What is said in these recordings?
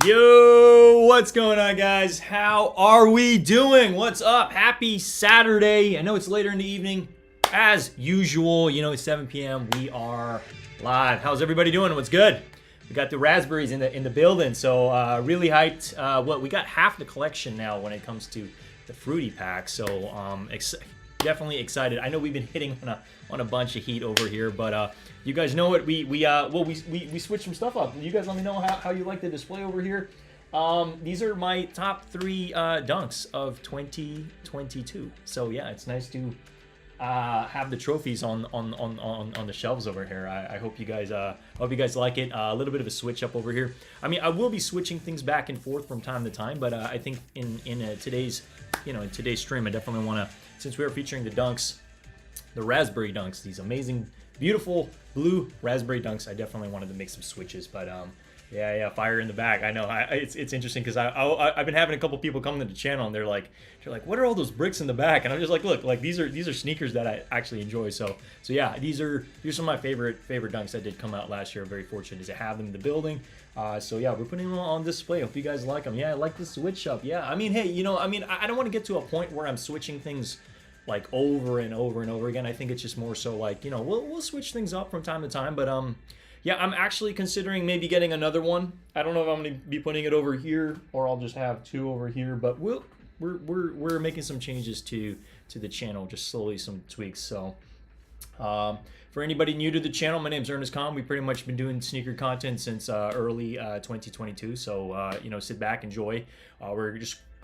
Yo, what's going on, guys? How are we doing? What's up? Happy Saturday. I know it's later in the evening. As usual, you know, it's 7 p.m. We are live. How's everybody doing? What's good? We got the raspberries in the building, so really hyped. We got half the collection now when it comes to the fruity pack, so definitely excited. I know we've been hitting on a bunch of heat over here, but you guys know what we switched some stuff up. You guys let me know how you like the display over here. These are my top 3 dunks of 2022. So yeah, it's nice to have the trophies on the shelves over here. I hope you guys like it. A little bit of a switch up over here. I mean, I will be switching things back and forth from time to time, but I think in today's stream, I definitely want to, since we are featuring the dunks, the raspberry dunks, these amazing, beautiful blue raspberry dunks, I definitely wanted to make some switches. But yeah, fire in the back. I know it's interesting because I've been having a couple people come to the channel and they're like, what are all those bricks in the back? And I'm just like, look, like these are sneakers that I actually enjoy. So yeah, these are some of my favorite dunks that did come out last year. I'm very fortunate to have them in the building. So yeah, we're putting them on display. Hope you guys like them. Yeah, I like the switch up. Yeah, I mean, hey, I don't want to get to a point where I'm switching things like over and over and over again. I think it's just more so like, we'll switch things up from time to time. But yeah, I'm actually considering maybe getting another one. I don't know if I'm going to be putting it over here or I'll just have 2 over here. But we're making some changes to the channel, just slowly some tweaks. So for anybody new to the channel, my name's Ernest Kahn. We've pretty much been doing sneaker content since early 2022. So sit back, enjoy.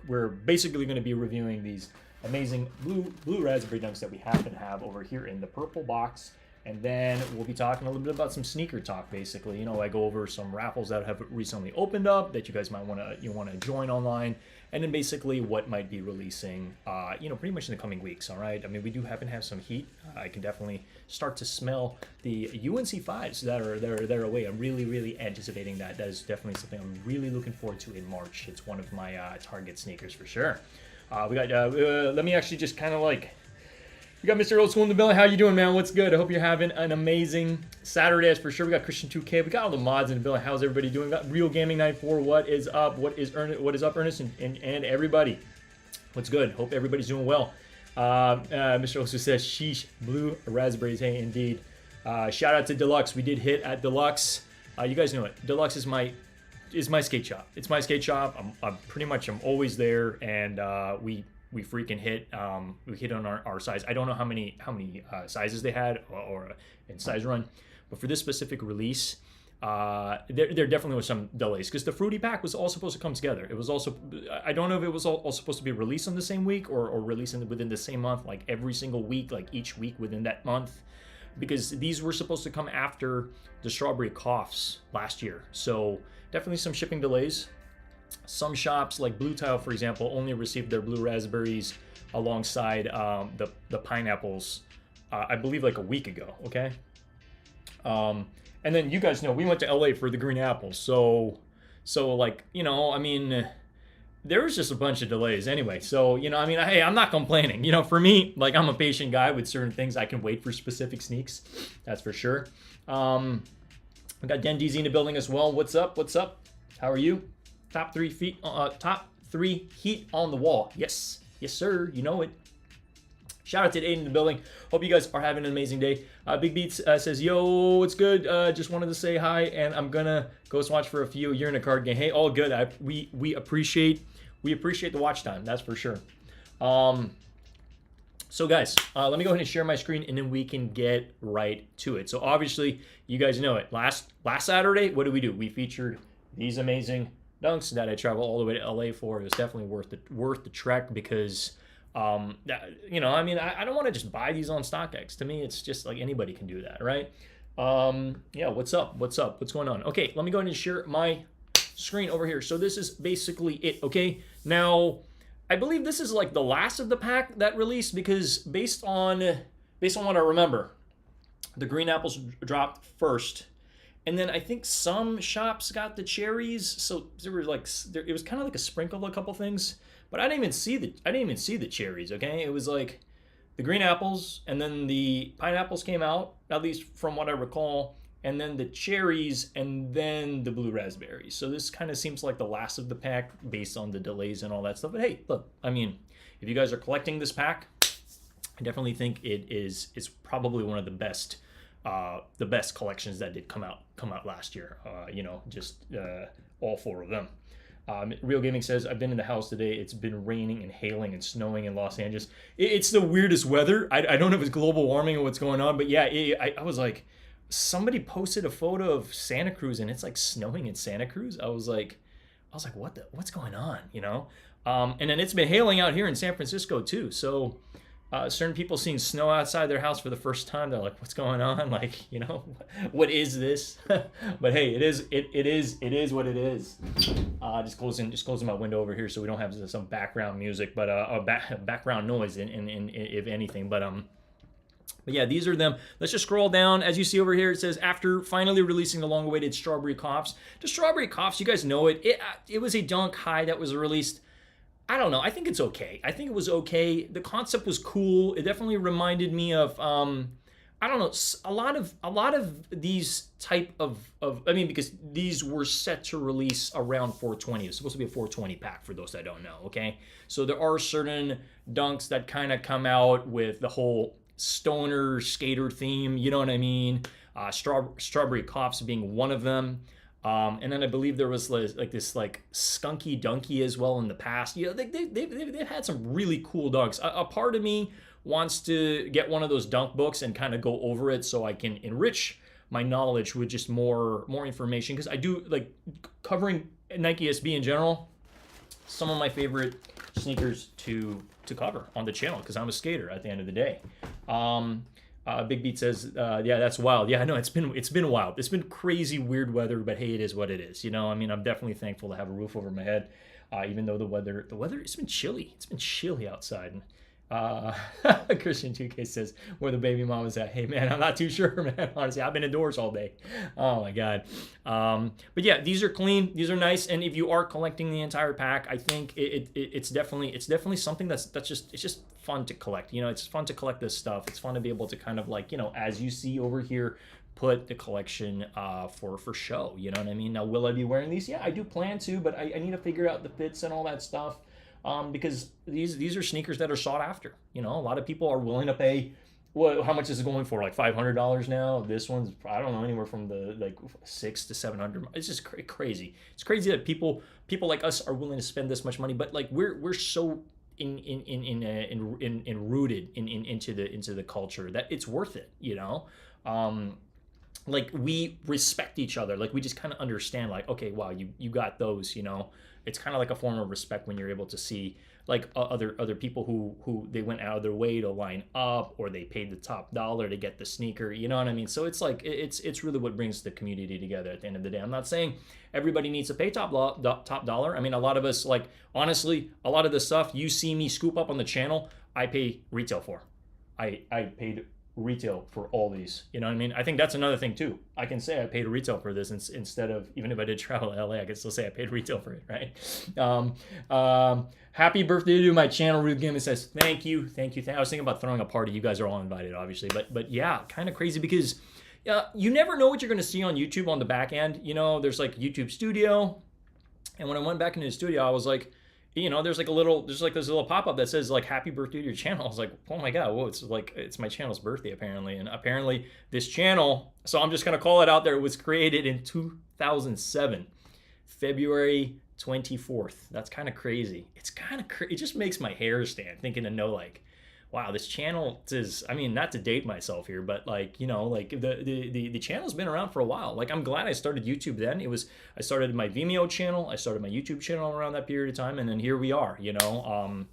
We're basically going to be reviewing these amazing blue raspberry dunks that we happen to have over here in the purple box. And then we'll be talking a little bit about some sneaker talk, basically. I go over some raffles that have recently opened up that you guys might want to join online, and then basically what might be releasing, pretty much in the coming weeks. All right. I mean, we do happen to have some heat. I can definitely start to smell the UNC 5s that are away. I'm really anticipating that. That is definitely something I'm really looking forward to in March. It's one of my target sneakers for sure. We got. Let me actually just kind of like. We got Mr. Old School in the building. How you doing, man? What's good? I hope you're having an amazing Saturday, as for sure. We got Christian 2K. We got all the mods in the building. How's everybody doing? We got Real Gaming 94. What is up? What is up, Ernest, and everybody? What's good? Hope everybody's doing well. Mr. Osu says, sheesh, blue raspberries. Hey, indeed. Shout out to Deluxe. We did hit at Deluxe. You guys know it. Deluxe is my skate shop. It's my skate shop. I'm always there, and we freaking hit. We hit on our size. I don't know how many sizes they had or in size run, but for this specific release, there definitely was some delays because the fruity pack was all supposed to come together. It was also, I don't know if it was all supposed to be released on the same week or released within the same month, like every single week, like each week within that month, because these were supposed to come after the strawberry coughs last year. So definitely some shipping delays. Some shops like Blue Tile, for example, only received their blue raspberries alongside the pineapples, I believe like a week ago, okay? And then you guys know we went to LA for the green apples. So like, I mean, there was just a bunch of delays anyway. So, hey, I'm not complaining. For me, like I'm a patient guy with certain things. I can wait for specific sneaks. That's for sure. We got Den DZ in the building as well. What's up? How are you? Top 3 heat on the wall. Yes, sir. You know it. Shout out to Aiden in the building. Hope you guys are having an amazing day. Big Beats says, yo, it's good. Just wanted to say hi, and I'm gonna go watch for a few. You're in a card game. Hey, all good. We appreciate the watch time. That's for sure. So guys, let me go ahead and share my screen, and then we can get right to it. So obviously, you guys know it. Last Saturday, what did we do? We featured these amazing dunks that I travel all the way to LA for. It was definitely worth the trek because, I mean, I don't want to just buy these on StockX. To me, it's just like anybody can do that, right? Yeah, what's up? What's going on? Okay, let me go ahead and share my screen over here. So this is basically it, okay? Now, I believe this is like the last of the pack that released because based on what I remember, the green apples dropped first. And then I think some shops got the cherries, so there were it was kind of like a sprinkle of a couple things, but I didn't even see the cherries. Okay, it was like the green apples, and then the pineapples came out. At least from what I recall, and then the cherries, and then the blue raspberries. So this kind of seems like the last of the pack based on the delays and all that stuff. But hey, look, I mean, if you guys are collecting this pack, I definitely think it's probably one of the best collections that did come out last year. All 4 of them. Real Gaming says, I've been in the house today. It's been raining and hailing and snowing in Los Angeles. It's the weirdest weather. I don't know if it's global warming or what's going on, but yeah, I was like, somebody posted a photo of Santa Cruz and it's like snowing in Santa Cruz. I was like, what's going on? And then it's been hailing out here in San Francisco too. So certain people seeing snow outside their house for the first time, they're like, what's going on? Like, what is this? But hey, it is what it is. Just closing my window over here so we don't have some background music, but background noise in if anything. But yeah, these are them. Let's just scroll down. As you see over here, it says, after finally releasing the long-awaited Strawberry Coughs. The Strawberry Coughs, you guys know it. It was a dunk high that was released. I don't know. I think it's okay. I think it was okay. The concept was cool. It definitely reminded me of, I don't know, a lot of these type of because these were set to release around 420. It's supposed to be a 420 pack for those that don't know, okay? So there are certain dunks that kind of come out with the whole stoner skater theme, you know what I mean? Strawberry Coughs being one of them. And then I believe there was like this skunky dunky as well in the past. They've had some really cool dunks. A part of me wants to get one of those dunk books and kind of go over it so I can enrich my knowledge with just more information, because I do like covering Nike SB in general. Some of my favorite sneakers to cover on the channel, because I'm a skater at the end of the day. Big Beat says, yeah, that's wild. Yeah, I know it's been wild. It's been crazy, weird weather, but hey, it is what it is. I'm definitely thankful to have a roof over my head, even though the weather, it's been chilly. It's been chilly outside. Christian 2K says, where the baby mom is at. Hey man, I'm not too sure, man. Honestly, I've been indoors all day. Oh my god. But yeah, these are clean. These are nice. And if you are collecting the entire pack, I think it's definitely something that's just fun to collect. It's fun to collect this stuff. It's fun to be able to kind of as you see over here, put the collection for show. You know what I mean? Now, will I be wearing these? Yeah, I do plan to, but I need to figure out the fits and all that stuff. Because these are sneakers that are sought after. A lot of people are willing to pay. How much is it going for? Like $500 now. This one's, I don't know, anywhere from the $600 to $700. It's just crazy. It's crazy that people like us are willing to spend this much money. But we're so rooted into the culture that it's worth it. We respect each other. We just kind of understand. Okay, wow, you got those. It's kind of like a form of respect when you're able to see other people who they went out of their way to line up, or they paid the top dollar to get the sneaker. You know what I mean? So it's it's really what brings the community together at the end of the day. I'm not saying everybody needs to pay top dollar. I mean, a lot of us, honestly, a lot of the stuff you see me scoop up on the channel, I pay retail for. I paid retail for all these. You know what I mean? I think that's another thing too. I can say I paid retail for this instead of, even if I did travel to LA, I could still say I paid retail for it, right? Happy birthday to my channel. Rude Gaming says, thank you. I was thinking about throwing a party. You guys are all invited, obviously, but yeah, kind of crazy because you never know what you're going to see on YouTube on the back end. There's YouTube Studio. And when I went back into the studio, I was like, there's this little pop-up that says happy birthday to your channel. I was like, oh my god, whoa, it's my channel's birthday apparently. And apparently this channel, so I'm just gonna call it out there, it was created in 2007, February 24th. That's kind of crazy. It's kind of it just makes my hair stand thinking to know wow, this channel is, I mean, not to date myself here, but the channel's been around for a while. I'm glad I started YouTube then. I started my Vimeo channel, I started my YouTube channel around that period of time, and then here we are, I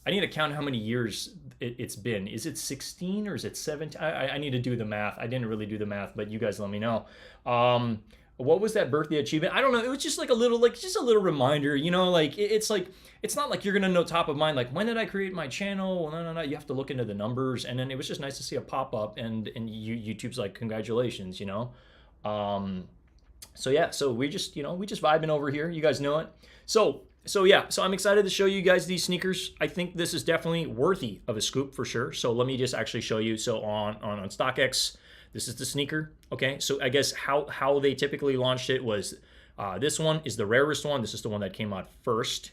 need to count how many years it's been. Is it 16 or is it 17? I need to do the math. I didn't really do the math, but you guys let me know. What was that birthday achievement? I don't know. It was just a little reminder, it's not like you're going to know top of mind, when did I create my channel? Well, no. You have to look into the numbers. And then it was just nice to see a pop up and YouTube's congratulations, So yeah, so we just vibing over here. You guys know it. So I'm excited to show you guys these sneakers. I think this is definitely worthy of a scoop for sure. So let me just actually show you. So on StockX, This is the sneaker. Okay, so I guess how they typically launched it was this one is the rarest one. This is the one that came out first.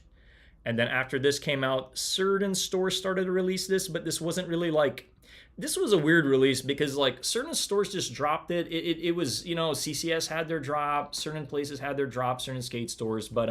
And then after this came out, certain stores started to release this, but this wasn't really like, this was a weird release because like certain stores just dropped it. It was, you know, CCS had their drop, certain places had their drop, certain skate stores, but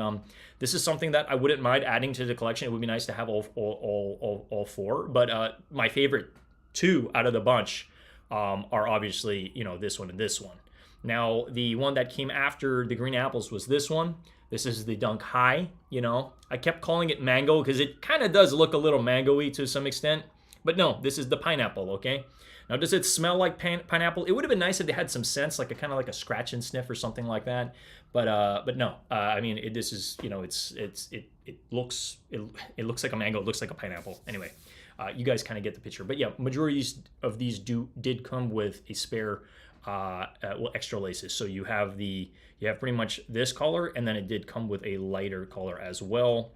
this is something that I wouldn't mind adding to the collection. It would be nice to have all four, but my favorite two out of the bunch are obviously, you know, this one and this one. Now, the one that came after the green apples was this one. This is the Dunk High, you know. I kept calling it mango because it kind of does look a little mango-y to some extent. But no, this is the pineapple, okay? Now, does it smell like pineapple? It would have been nice if they had some scents, like a kind of like a scratch and sniff or something like that. But no, I mean, this is, you know, it looks like a mango. It looks like a pineapple. Anyway, you guys kind of get the picture. But yeah, majority of these did come with a spare extra laces. So you have pretty much this color, and then it did come with a lighter color as well.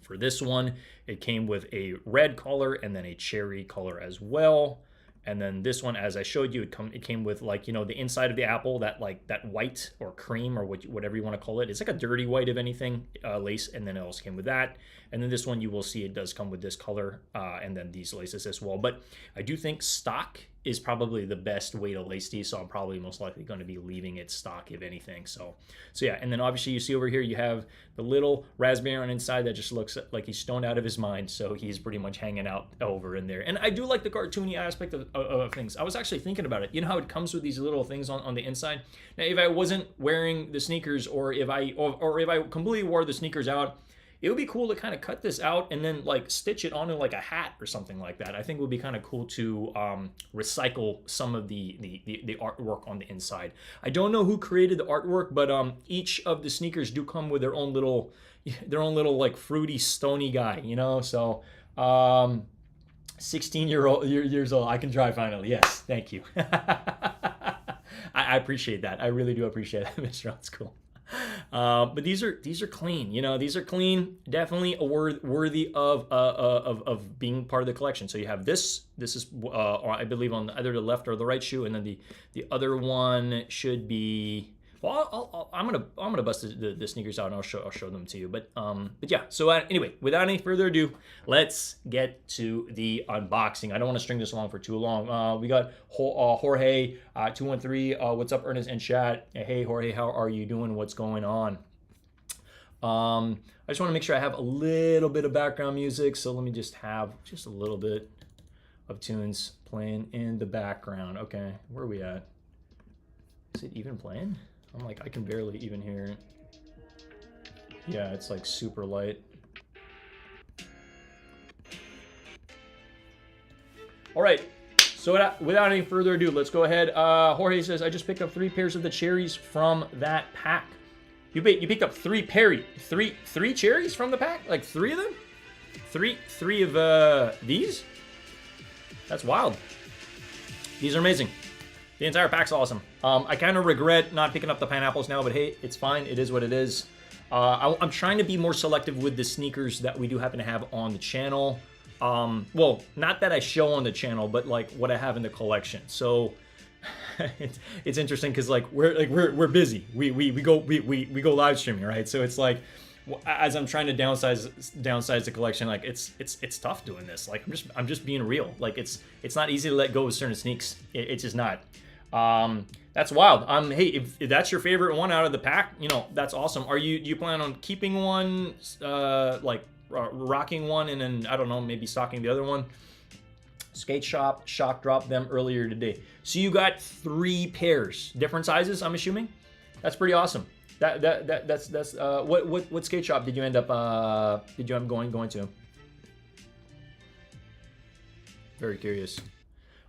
For this one, it came with a red color and then a cherry color as well. And then this one, as I showed you, it came with, like, you know, the inside of the apple, that white or cream or whatever you want to call it. It's like a dirty white, if anything, lace, and then it also came with that. And then this one, you will see it does come with this color and then these laces as well. But I do think stock is probably the best way to lace these, so I'm probably most likely going to be leaving it stock, if anything. So yeah, and then obviously you see over here you have the little raspberry on inside that just looks like he's stoned out of his mind, so he's pretty much hanging out over in there. And I do like the cartoony aspect of things. I was actually thinking about it. You know how it comes with these little things on the inside? Now, if I wasn't wearing the sneakers, or if I completely wore the sneakers out, it would be cool to kind of cut this out and then like stitch it onto like a hat or something like that. I think it would be kind of cool to recycle some of the artwork on the inside. I don't know who created the artwork, but each of the sneakers do come with their own little like fruity stony guy, you know. So 16 years old, I can drive finally. Yes, thank you. I appreciate that. I really do appreciate that, Mr. That's cool. But these are clean, you know. These are clean, definitely worthy of being part of the collection. So you have this is I believe on either the left or the right shoe, and then the other one should be, well, I'm gonna bust the sneakers out and I'll show them to you. But yeah. So anyway, without any further ado, let's get to the unboxing. I don't want to string this along for too long. We got Jorge 213. What's up, Ernest and chat? Hey Jorge, how are you doing? What's going on? I just want to make sure I have a little bit of background music. So let me just have just a little bit of tunes playing in the background. Okay, where are we at? Is it even playing? I'm like, I can barely even hear it. Yeah, it's like super light. All right, so without any further ado, let's go ahead. Jorge says, I just picked up 3 pairs of the cherries from that pack. You picked up 3 cherries from the pack? Like 3 of them? Three of these? That's wild. These are amazing. The entire pack's awesome. I kind of regret not picking up the pineapples now, but hey, it's fine. It is what it is. I'm trying to be more selective with the sneakers that we do happen to have on the channel. Well, not that I show on the channel, but like what I have in the collection. So it's interesting because like we're busy. We go live streaming, right? So it's like, as I'm trying to downsize the collection, like it's tough doing this. Like I'm just being real. Like it's not easy to let go of certain sneaks. It's just not. That's wild. Hey, if that's your favorite one out of the pack, you know, that's awesome. Do you plan on keeping one, like rocking one, and then I don't know, maybe stocking the other one? Skate Shop shock dropped them earlier today. So you got 3 pairs, different sizes, I'm assuming. That's pretty awesome. That's what skate shop did you end up going to? Very curious.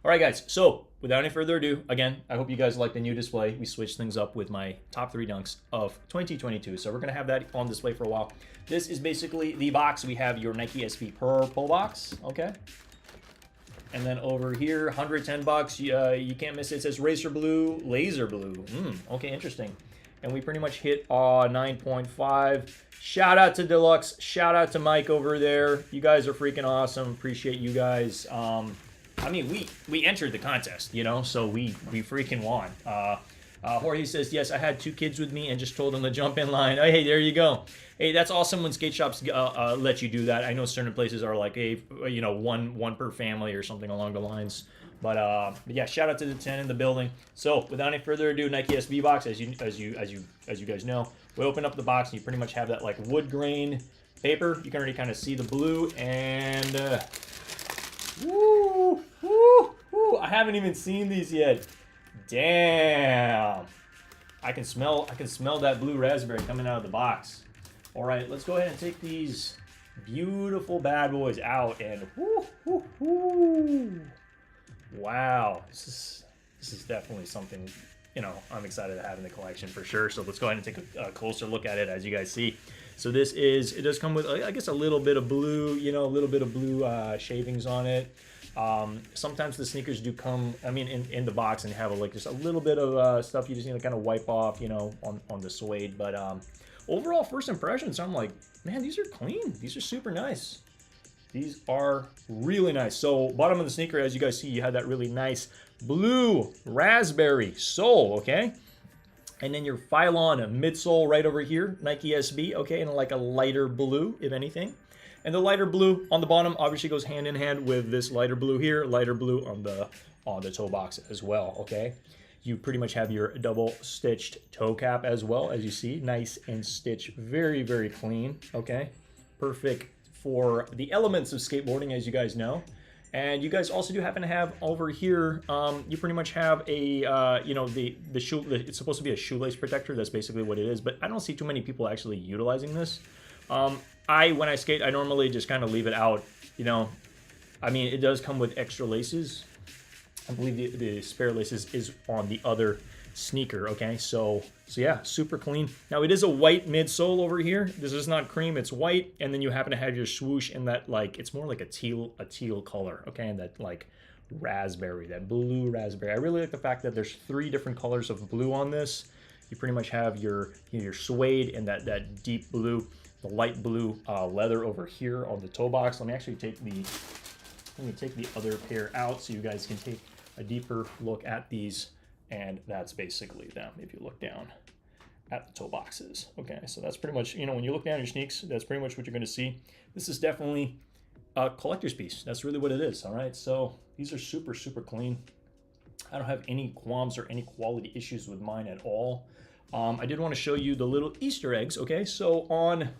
All right, guys. So without any further ado, again, I hope you guys like the new display. We switched things up with my top 3 dunks of 2022. So we're gonna have that on display for a while. This is basically the box. We have your Nike SB purple box. Okay. And then over here, $110. You can't miss it. It says Racer Blue, Laser Blue. Okay, interesting. And we pretty much hit 9.5. Shout out to Deluxe. Shout out to Mike over there. You guys are freaking awesome. Appreciate you guys. I mean, we entered the contest, you know, so we freaking won. Jorge says, yes, I had 2 kids with me and just told them to jump in line. Oh, hey, there you go. Hey, that's awesome when skate shops let you do that. I know certain places are like, hey, you know, one per family or something along the lines. But yeah, shout out to the 10 in the building. So without any further ado, Nike SB box, as you guys know, we open up the box and you pretty much have that like wood grain paper. You can already kind of see the blue and woo, I haven't even seen these yet. Damn. I can smell that blue raspberry coming out of the box. All right, let's go ahead and take these beautiful bad boys out and wow, this is definitely something, you know, I'm excited to have in the collection for sure. So let's go ahead and take a closer look at it. As you guys see, so it does come with, I guess, a little bit of blue, you know, a little bit of blue shavings on it. Sometimes the sneakers do come, I mean, in the box and have like just a little bit of stuff you just need to kind of wipe off, you know, on the suede. But overall, first impressions, I'm like, man, these are clean. These are super nice. These are really nice. So bottom of the sneaker, as you guys see, you have that really nice blue raspberry sole, okay? And then your Phylon midsole right over here, Nike SB, okay, and like a lighter blue, if anything. And the lighter blue on the bottom obviously goes hand in hand with this lighter blue here, lighter blue on the toe box as well, okay? You pretty much have your double stitched toe cap as well, as you see, nice and stitched, very, very clean, okay? Perfect for the elements of skateboarding, as you guys know. And you guys also do happen to have over here, you pretty much have a, you know, the shoe, it's supposed to be a shoelace protector. That's basically what it is, but I don't see too many people actually utilizing this. When I skate, I normally just kind of leave it out, you know. I mean, it does come with extra laces. I believe the spare laces is on the other sneaker, okay? So yeah, super clean. Now, it is a white midsole over here. This is not cream, it's white. And then you happen to have your swoosh in that, like, it's more like a teal color, okay? And that, like, raspberry, that blue raspberry. I really like the fact that there's 3 different colors of blue on this. You pretty much have your suede and that deep blue, the light blue leather over here on the toe box. Let me actually take the other pair out so you guys can take a deeper look at these. And that's basically them if you look down at the toe boxes. Okay, so that's pretty much, you know, when you look down your sneaks, that's pretty much what you're going to see. This is definitely a collector's piece. That's really what it is, all right? So these are super, super clean. I don't have any qualms or any quality issues with mine at all. I did want to show you the little Easter eggs, okay? So on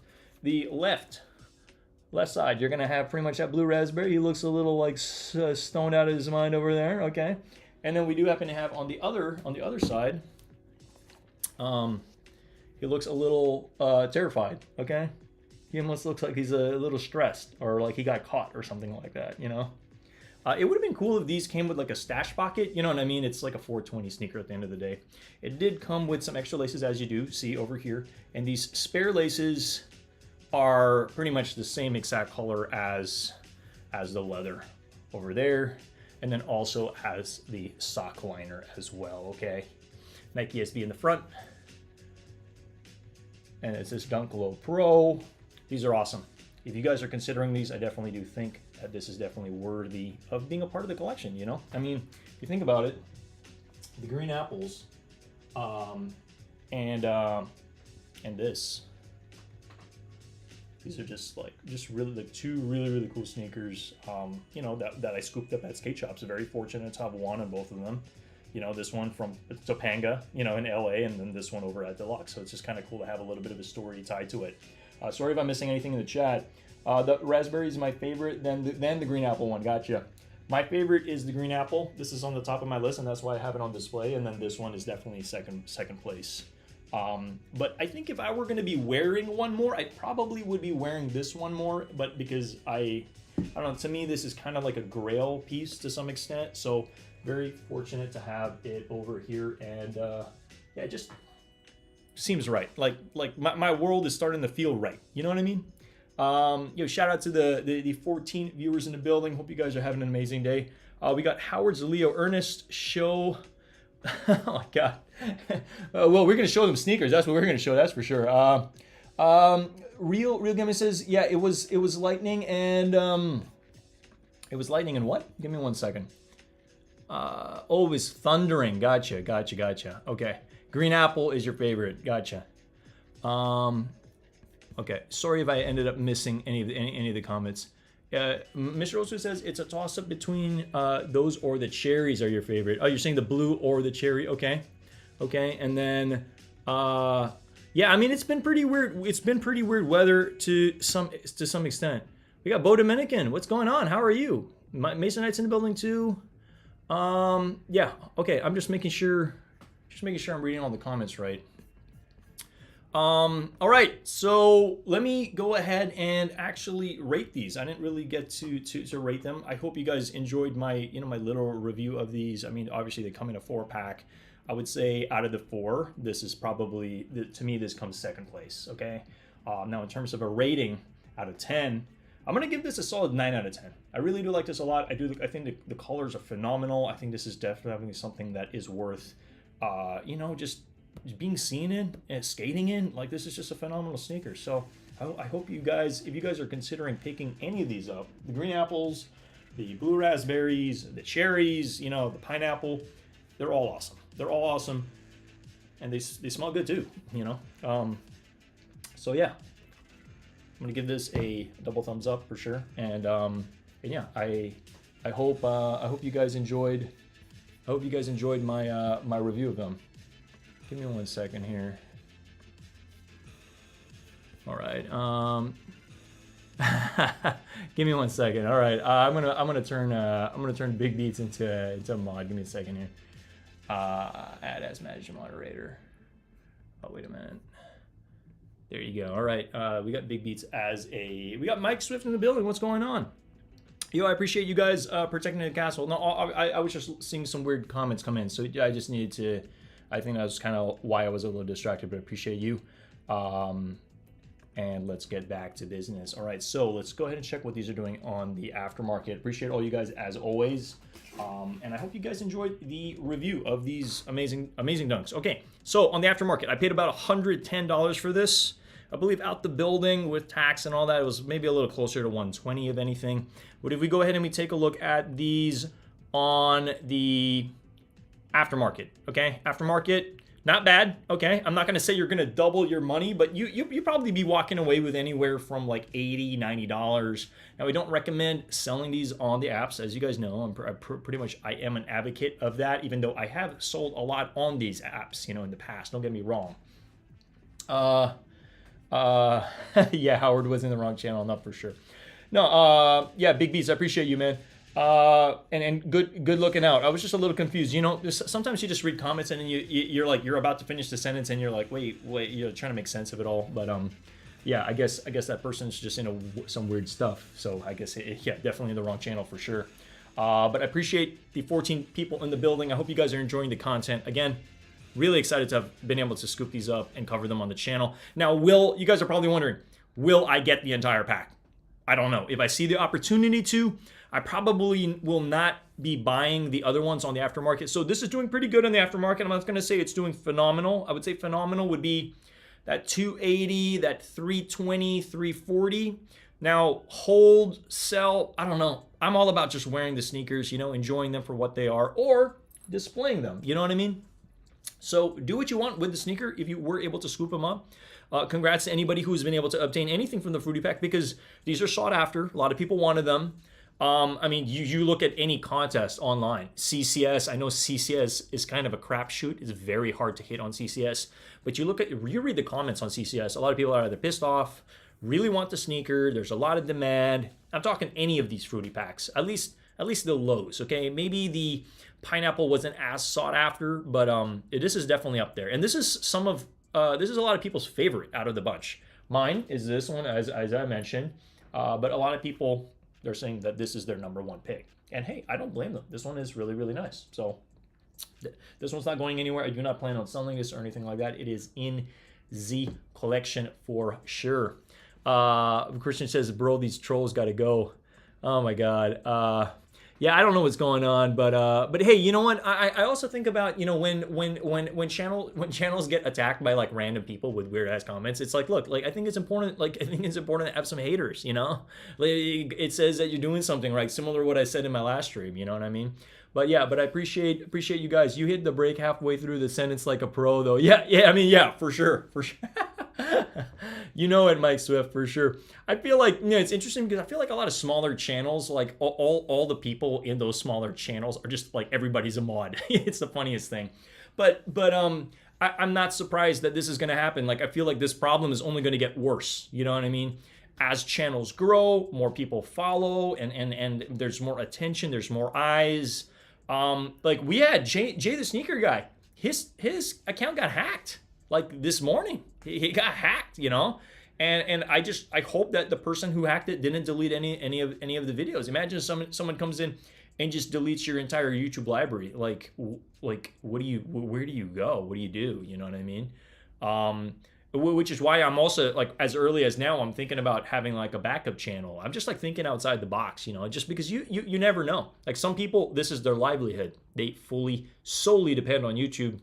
the left side, you're going to have pretty much that blue raspberry. He looks a little like stoned out of his mind over there, okay? And then we do happen to have on the other side, he looks a little terrified, okay? He almost looks like he's a little stressed or like he got caught or something like that, you know? It would have been cool if these came with like a stash pocket, you know what I mean? It's like a 420 sneaker at the end of the day. It did come with some extra laces, as you do see over here. And these spare laces are pretty much the same exact color as the leather over there. And then also has the sock liner as well, okay? Nike SB in the front. And it says Dunk Low Pro. These are awesome. If you guys are considering these, I definitely do think that this is definitely worthy of being a part of the collection, you know? I mean, if you think about it, the green apples and this, these are just really like 2 really cool sneakers, you know, that I scooped up at skate shops. Very fortunate to have one on both of them. You know, this one from Topanga, you know, in LA, and then this one over at Deluxe. So it's just kind of cool to have a little bit of a story tied to it. Sorry if I'm missing anything in the chat. The raspberry is my favorite, then the green apple one. Gotcha. My favorite is the green apple. This is on the top of my list, and that's why I have it on display. And then this one is definitely second place. But I think if I were going to be wearing one more, I probably would be wearing this one more. But because I don't know, to me this is kind of like a grail piece to some extent. So very fortunate to have it over here, and yeah, it just seems right. Like my world is starting to feel right. You know what I mean? You know, shout out to the 14 viewers in the building. Hope you guys are having an amazing day. We got Howard's Leo Ernest show. Oh my god. Well, we're gonna show them sneakers. That's what we're gonna show. That's for sure. Real Gamer says, yeah, it was lightning, and It was lightning and what? Give me 1 second. Oh, it was thundering. Gotcha. Okay. Green apple is your favorite. Gotcha. Okay. Sorry if I ended up missing any of the comments. Mr. Osu says it's a toss-up between those or the cherries are your favorite. Oh, you're saying the blue or the cherry. Okay. And then, yeah, I mean, it's been pretty weird. It's been pretty weird weather to some extent. We got Bo Dominican. What's going on? How are you? Mason Knight's in the building too. Yeah. Okay. I'm just making sure I'm reading all the comments right. All right. So let me go ahead and actually rate these. I didn't really get to rate them. I hope you guys enjoyed my my little review of these. I mean, obviously they come in a 4-pack. I would say out of the 4, this is probably, to me, this comes second place. Okay. Now in terms of a rating out of 10. I'm going to give this a solid 9 out of 10. I really do like this a lot. I think the colors are phenomenal. I think this is definitely something that is worth, just being seen in and skating in. Like, this is just a phenomenal sneaker. So I hope you guys, if you guys are considering picking any of these up, the green apples, the blue raspberries, the cherries, the pineapple, they're all awesome. They're all awesome. And they smell good too, So yeah. I'm gonna give this a double thumbs up for sure, and yeah, I hope you guys enjoyed. I hope you guys enjoyed my my review of them. Give me 1 second here. All right. Give me 1 second. All right. I'm gonna turn Big Beats into a mod. Give me a second here. Add as manager moderator. Oh, wait a minute. There you go. All right. We got Big Beats we got Mike Swift in the building. What's going on? Yo, I appreciate you guys protecting the castle. No, I was just seeing some weird comments come in, so I just needed to. I think that was kind of why I was a little distracted, but I appreciate you. And let's get back to business. All right, so let's go ahead and check what these are doing on the aftermarket. Appreciate all you guys as always. And I hope you guys enjoyed the review of these amazing dunks. Okay, so on the aftermarket, I paid about $110 for this. I believe out the building with tax and all that, it was maybe a little closer to 120 if anything. But if we go ahead and we take a look at these on the aftermarket, okay? Aftermarket, not bad, okay? I'm not gonna say you're gonna double your money, but you probably be walking away with anywhere from like $80, $90. Now, we don't recommend selling these on the apps. As you guys know, I am an advocate of that, even though I have sold a lot on these apps, in the past, don't get me wrong. Yeah, Howard was in the wrong channel, not for sure. No, yeah, Big Beats, I appreciate you, man. And good looking out. I was just a little confused. Sometimes you just read comments and then you're like, you're about to finish the sentence and you're like, wait, you're trying to make sense of it all. But yeah, I guess that person's just in some weird stuff. So I guess yeah, definitely in the wrong channel for sure. But I appreciate the 14 people in the building. I hope you guys are enjoying the content. Again, really excited to have been able to scoop these up and cover them on the channel. Now, you guys are probably wondering, will I get the entire pack? I don't know. If I see the opportunity to, I probably will not be buying the other ones on the aftermarket. So this is doing pretty good on the aftermarket. I'm not going to say it's doing phenomenal. I would say phenomenal would be that 280, that 320, 340. Now, hold, sell, I don't know. I'm all about just wearing the sneakers, enjoying them for what they are or displaying them. You know what I mean? So do what you want with the sneaker if you were able to scoop them up. Congrats to anybody who's been able to obtain anything from the Fruity Pack because these are sought after. A lot of people wanted them. I mean, you look at any contest online. CCS, I know CCS is kind of a crapshoot. It's very hard to hit on CCS. But you read the comments on CCS. A lot of people are either pissed off, really want the sneaker. There's a lot of demand. I'm talking any of these Fruity Packs, at least the lows. Okay, maybe the pineapple wasn't as sought after, but this is definitely up there. And this is this is a lot of people's favorite out of the bunch. Mine is this one, as I mentioned, but a lot of people, they're saying that this is their number one pick. And hey, I don't blame them. This one is really, really nice. So this one's not going anywhere. I do not plan on selling this or anything like that. It is in the collection for sure. Christian says, bro, these trolls got to go. Oh my God. Yeah, I don't know what's going on, but hey, you know what? I also think about, you know, when channels get attacked by like random people with weird ass comments, it's like, look, like I think it's important, to have some haters, you know? Like it says that you're doing something right, similar to what I said in my last stream, you know what I mean? But yeah, but I appreciate you guys. You hit the break halfway through the sentence like a pro though. Yeah, I mean, yeah, for sure. You know it, Mike Swift, for sure. I feel like, you know, it's interesting because I feel like a lot of smaller channels, like all the people in those smaller channels are just like everybody's a mod. It's the funniest thing. But I'm not surprised that this is going to happen. Like I feel like this problem is only going to get worse. You know what I mean? As channels grow, more people follow, and there's more attention, there's more eyes. Like we had Jay the sneaker guy. His account got hacked like this morning. He got hacked, you know. And I hope that the person who hacked it didn't delete any of the videos. Imagine someone comes in and just deletes your entire YouTube library. Like where do you go? What do you do? You know what I mean? Which is why I'm also like, as early as now, I'm thinking about having like a backup channel. I'm just like thinking outside the box, you know, just because you never know. Like some people, this is their livelihood. They solely depend on YouTube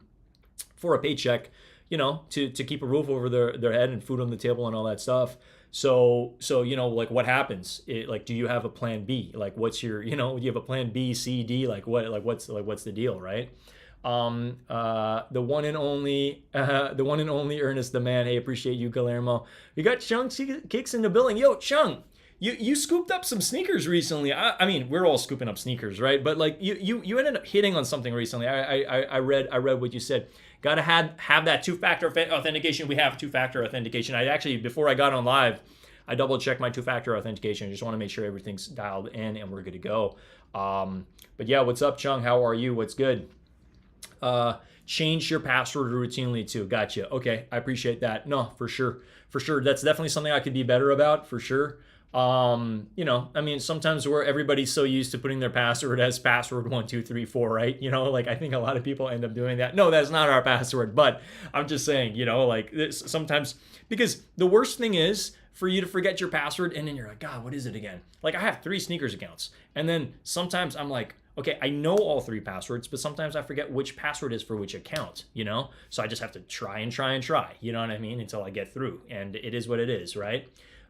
for a paycheck, you know, to keep a roof over their head and food on the table and all that stuff. So you know, like what happens? Like, do you have a plan B? Like, what's your, you know, do you have a plan B, C, D? Like what's the deal, right? The one and only Ernest the man. Hey, appreciate you, Guillermo. We got Chung Kicks in the building. Yo, Chung, you scooped up some sneakers recently. I mean, we're all scooping up sneakers, right? But like you ended up hitting on something recently. I read what you said. Gotta have that two-factor authentication. We have two-factor authentication. I actually, before I got on live, I double-checked my two-factor authentication. I just want to make sure everything's dialed in and we're good to go. But yeah, what's up, Chung? How are you? What's good? Change your password routinely too. Gotcha. Okay, I appreciate that. No, for sure. That's definitely something I could be better about, for sure. You know, I mean, sometimes where everybody's so used to putting their password as password 1234, right? You know, like I think a lot of people end up doing that. No, that's not our password, but I'm just saying, you know, like this, sometimes, because the worst thing is for you to forget your password and then you're like, God, what is it again? Like I have 3 sneakers accounts, and then sometimes I'm like, okay, I know all 3 passwords, but sometimes I forget which password is for which account, you know? So I just have to try, you know what I mean? Until I get through, and it is what it is, right?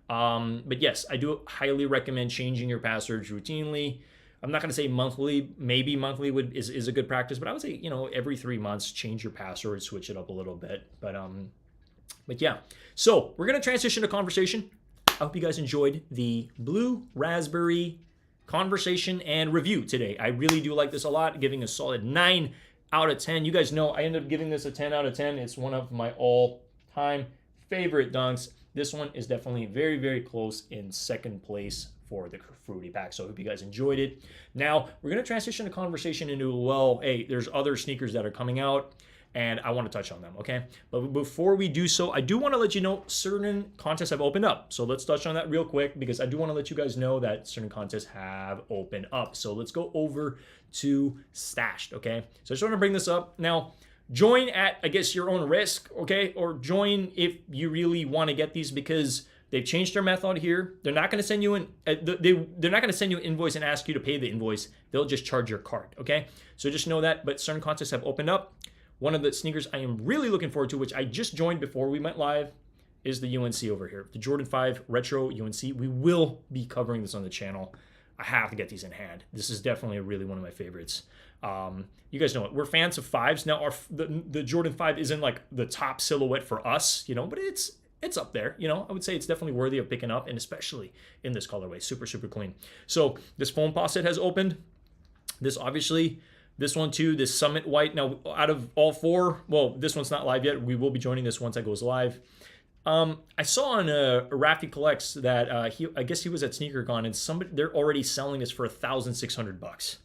But yes, I do highly recommend changing your passwords routinely. I'm not going to say monthly. Maybe monthly is a good practice, but I would say, you know, every 3 months, change your password, switch it up a little bit. But yeah. So we're going to transition to conversation. I hope you guys enjoyed the Blue Raspberry conversation and review today. I really do like this a lot, giving a solid 9 out of 10. You guys know I ended up giving this a 10 out of 10. It's one of my all-time favorite dunks. This one is definitely very, very close in second place for the Fruity Pack. So I hope you guys enjoyed it. Now, we're going to transition the conversation into, well, hey, there's other sneakers that are coming out, and I want to touch on them, okay? But before we do so, I do want to let you know certain contests have opened up. So let's touch on that real quick, because I do want to let you guys know that certain contests have opened up. So let's go over to Stashed, okay? So I just want to bring this up. Now, join at, I guess, your own risk, okay? Or join if you really want to get these, because they've changed their method here. They're not going to send you they're not going to send you an invoice and ask you to pay the invoice. They'll just charge your card, okay? So just know that. But certain contests have opened up. One of the sneakers I am really looking forward to, which I just joined before we went live, is the UNC over here. The Jordan 5 Retro UNC. We will be covering this on the channel. I have to get these in hand. This is definitely really one of my favorites. You guys know it. We're fans of 5s. Now, the Jordan 5 isn't like the top silhouette for us, you know, but it's up there, you know. I would say it's definitely worthy of picking up, and especially in this colorway. Super, super clean. So this foam faucet has opened. This obviously... This one too, this Summit White. Now, out of all 4, well, this one's not live yet. We will be joining this once it goes live. I saw on Rafi Collects that I guess he was at SneakerCon, and they're already selling this for $1,600.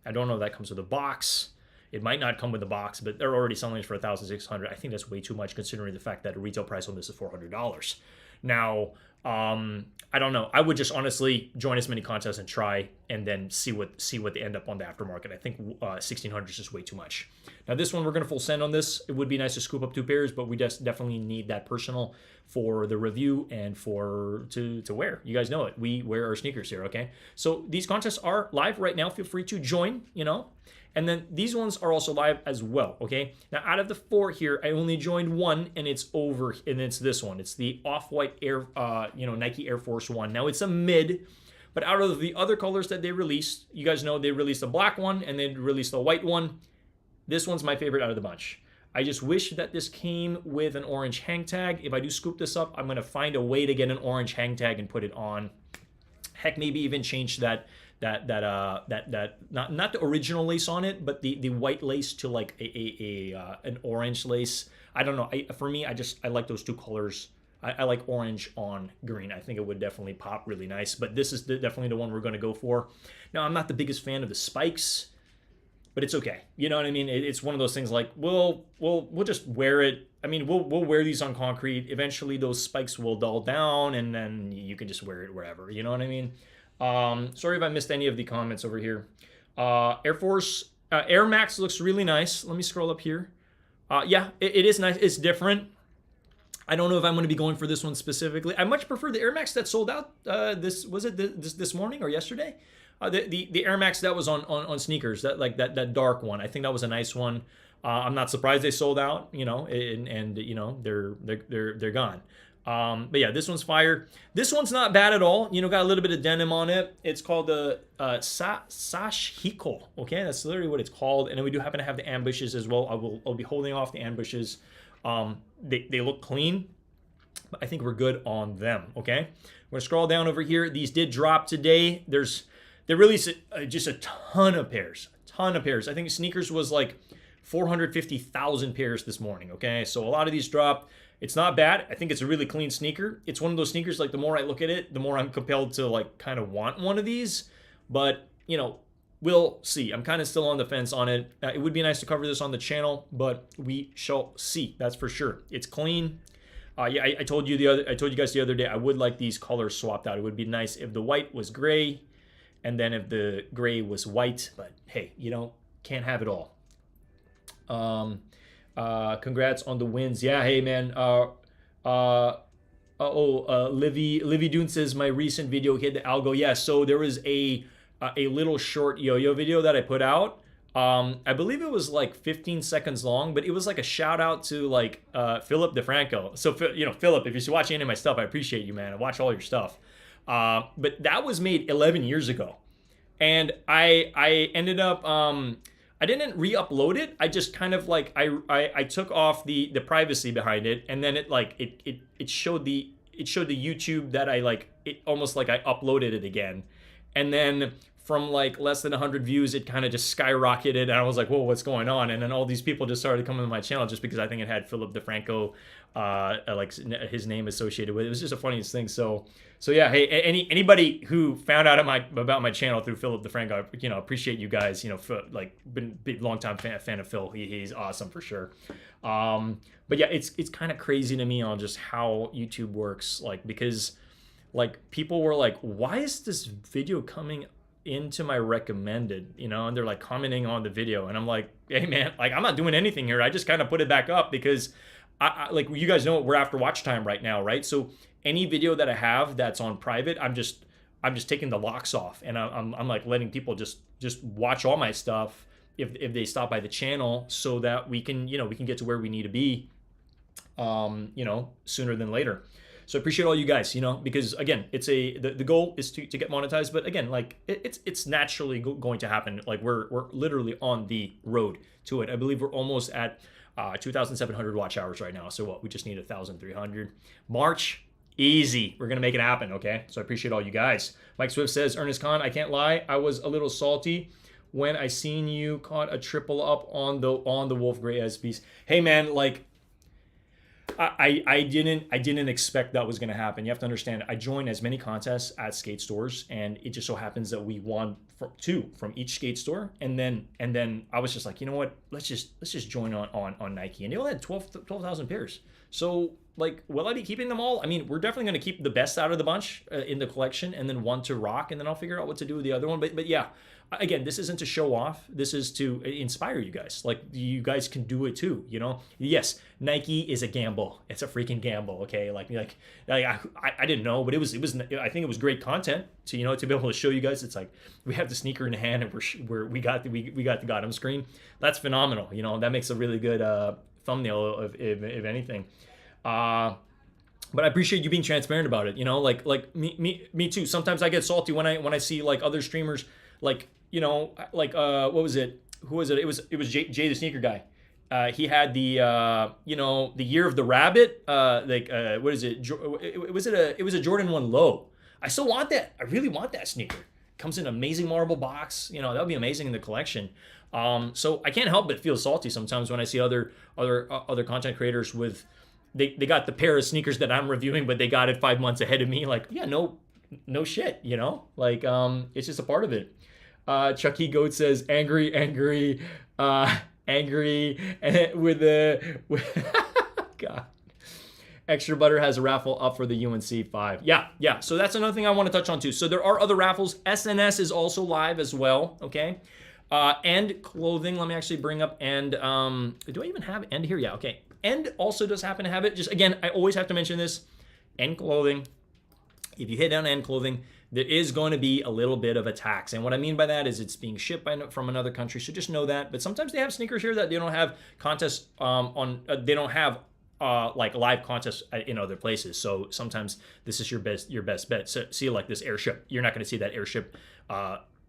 I don't know if that comes with a box. It might not come with a box, but they're already selling this for $1,600. I think that's way too much considering the fact that the retail price on this is $400. Now, I don't know. I would just honestly join as many contests and try, and then see what they end up on the aftermarket. I think 1600 is just way too much. Now this one we're gonna full send on this. It would be nice to scoop up 2 pairs, but we just definitely need that personal for the review and for to wear. You guys know it. We wear our sneakers here, okay? So these contests are live right now. Feel free to join, you know. And then these ones are also live as well, okay? Now, out of the 4 here, I only joined 1, and it's over, and it's this one. It's the Off-White Air, Nike Air Force 1. Now, it's a mid, but out of the other colors that they released, you guys know they released a black one, and they released a white one. This one's my favorite out of the bunch. I just wish that this came with an orange hang tag. If I do scoop this up, I'm gonna find a way to get an orange hang tag and put it on. Heck, maybe even change that not the original lace on it, but the white lace to like an orange lace. I don't know. For me, I like those 2 colors. I like orange on green. I think it would definitely pop really nice. But this is definitely the one we're going to go for. Now, I'm not the biggest fan of the spikes, but it's okay. You know what I mean? It's one of those things like we'll just wear it. I mean, we'll wear these on concrete. Eventually, those spikes will dull down, and then you can just wear it wherever. You know what I mean? Sorry if I missed any of the comments over here. Air Force Air Max looks really nice. Let me scroll up here. Yeah, it is nice. It's different. I don't know if I'm going to be going for this one specifically. I much prefer the Air Max that sold out. This morning or yesterday? The Air Max that was on sneakers, that dark one. I think that was a nice one. I'm not surprised they sold out. You know, and you know they're gone. But yeah, this one's fire. This one's not bad at all. You know, got a little bit of denim on it. It's called the Sashiko. Okay, that's literally what it's called. And then we do happen to have the ambushes as well. I'll be holding off the ambushes. They look clean, but I think we're good on them. Okay, I'm gonna scroll down over here. These did drop today. They released just a ton of pairs. I think sneakers was like 450,000 pairs this morning. Okay, so a lot of these dropped. It's not bad. I think it's a really clean sneaker. It's one of those sneakers, like the more I look at it, the more I'm compelled to like kind of want one of these. But, you know, we'll see. I'm kind of still on the fence on it. It would be nice to cover this on the channel, but we shall see. That's for sure. It's clean. Yeah, I told you guys the other day, I would like these colors swapped out. It would be nice if the white was gray and then if the gray was white, but hey, you know, can't have it all. Congrats on the wins. Yeah, hey man. Livy Dune says my recent video hit the algo. Yeah, so there was a little short yo-yo video that I put out. I believe it was like 15 seconds long, but it was like a shout out to like Philip DeFranco. So you know, Philip, if you're watching any of my stuff, I appreciate you, man. I watch all your stuff. But that was made 11 years ago, and I ended up I didn't re-upload it. I just kind of like I took off the privacy behind it, and then it showed the YouTube that I like it almost like I uploaded it again, and then from like less than 100 views, it kind of just skyrocketed, and I was like, whoa, what's going on? And then all these people just started coming to my channel just because I think it had Philip DeFranco, like his name associated with it. It was just the funniest thing. So yeah, hey, anybody who found out about my channel through Philip DeFranco, you know, appreciate you guys. You know, like been big long time fan of Phil. He's awesome for sure. But yeah, it's kind of crazy to me on just how YouTube works, like because like people were like, why is this video coming into my recommended, you know, and they're like commenting on the video, and I'm like, hey man, like I'm not doing anything here. I just kind of put it back up because I like, you guys know we're after watch time right now, right? So any video that I have that's on private, I'm just taking the locks off, and I'm like letting people just watch all my stuff if they stop by the channel, so that we can get to where we need to be, you know, sooner than later. So I appreciate all you guys, you know, because again, it's the goal is to get monetized, but again, like it's naturally going to happen. Like we're literally on the road to it. I believe we're almost at 2,700 watch hours right now. So what? We just need 1,300. March, easy. We're gonna make it happen. Okay. So I appreciate all you guys. Mike Swift says, Ernest Kahn, I can't lie, I was a little salty when I seen you caught a triple up on the Wolf Gray SBs. Hey man, like. I didn't expect that was going to happen. You have to understand, I joined as many contests at skate stores, and it just so happens that we won two from each skate store, and then I was just like, you know what, let's just join on Nike, and they all had 12,000 pairs. So will I be keeping them all? I mean, we're definitely going to keep the best out of the bunch in the collection, and then one to rock, and then I'll figure out what to do with the other one. But yeah, again, this isn't to show off. This is to inspire you guys. Like, you guys can do it too, you know? Yes, Nike is a gamble. It's a freaking gamble, okay? Like I didn't know, but it was I think it was great content to, you know, to be able to show you guys. It's like we have the sneaker in hand and we got the Gotham screen. That's phenomenal, you know. That makes a really good thumbnail if anything. But I appreciate you being transparent about it, you know, like me too. Sometimes I get salty when I see like other streamers, like, you know, like what was it? Who was it? It was Jay the sneaker guy. He had the you know, the year of the rabbit. What is it? It was a Jordan 1 low. I still want that. I really want that sneaker. Comes in an amazing marble box. You know, that would be amazing in the collection. So I can't help but feel salty sometimes when I see other content creators with they got the pair of sneakers that I'm reviewing, but they got it 5 months ahead of me. Like, yeah, no shit, you know? Like, it's just a part of it. Chucky Goat says, angry, with God. Extra Butter has a raffle up for the UNC 5. Yeah. So that's another thing I want to touch on too. So there are other raffles. SNS is also live as well, okay? And clothing, let me actually bring up and do I even have end here? Yeah, okay. End also does happen to have it. Just again, I always have to mention this. End clothing. If you hit down end clothing, there is going to be a little bit of a tax. And what I mean by that is it's being shipped from another country. So just know that. But sometimes they have sneakers here that they don't have contests they don't have like live contests in other places. So sometimes this is your best bet. So see, like this airship, you're not going to see that airship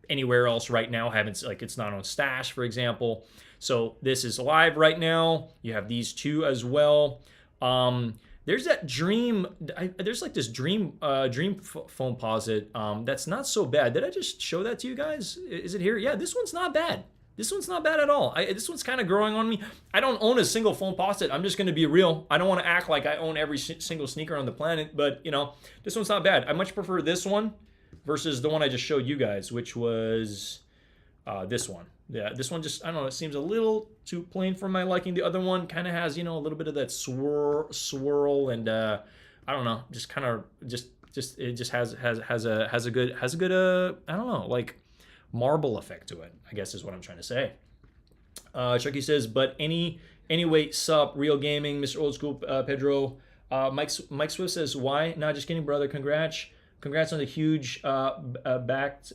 anywhere else right now. It's not on Stash, for example. So this is live right now. You have these two as well. There's that Dream. There's like this Dream Foamposite. That's not so bad. Did I just show that to you guys? Is it here? Yeah, this one's not bad. This one's not bad at all. This one's kind of growing on me. I don't own a single Foamposite. I'm just going to be real. I don't want to act like I own every single sneaker on the planet, but you know, this one's not bad. I much prefer this one versus the one I just showed you guys, which was this one. Yeah, this one just, I don't know, it seems a little too plain for my liking. The other one kind of has, you know, a little bit of that swirl and I don't know, just kind of it just has a good I don't know, like marble effect to it, I guess is what I'm trying to say. Chucky says, but anyway, sup, real gaming, Mr. Old School, Pedro. Mike Swift says, why? Nah, just kidding, brother. Congrats on the huge back-to-back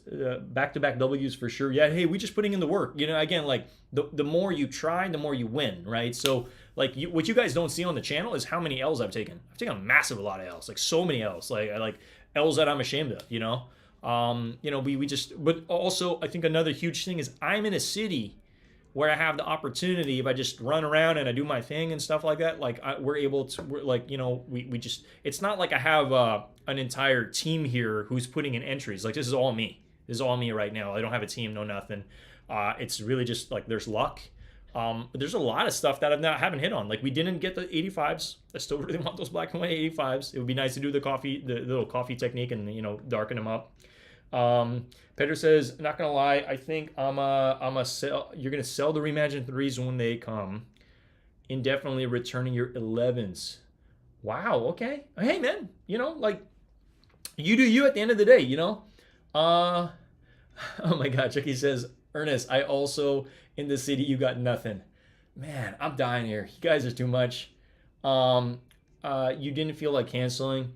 W's for sure. Yeah, hey, we just putting in the work. You know, again, like the more you try, the more you win, right? So, like, what you guys don't see on the channel is how many L's I've taken. I've taken a massive lot of L's, like so many L's, like L's that I'm ashamed of. You know, we just. But also, I think another huge thing is I'm in a city where I have the opportunity, if I just run around and I do my thing and stuff like that, like we just, it's not like I have an entire team here who's putting in entries. Like, this is all me. This is all me right now. I don't have a team, no nothing. It's really just like there's luck. But there's a lot of stuff that haven't hit on. Like, we didn't get the 85s. I still really want those black and white 85s. It would be nice to do the little coffee technique and, you know, darken them up. Pedro says, not gonna lie, I think you're gonna sell the Reimagined 3s when they come. Indefinitely returning your 11s. Wow, okay. Hey man, you know, like, you do you at the end of the day, you know? Oh my god, Chucky says, Ernest, I also in the city, you got nothing. Man, I'm dying here. You guys are too much. You didn't feel like canceling.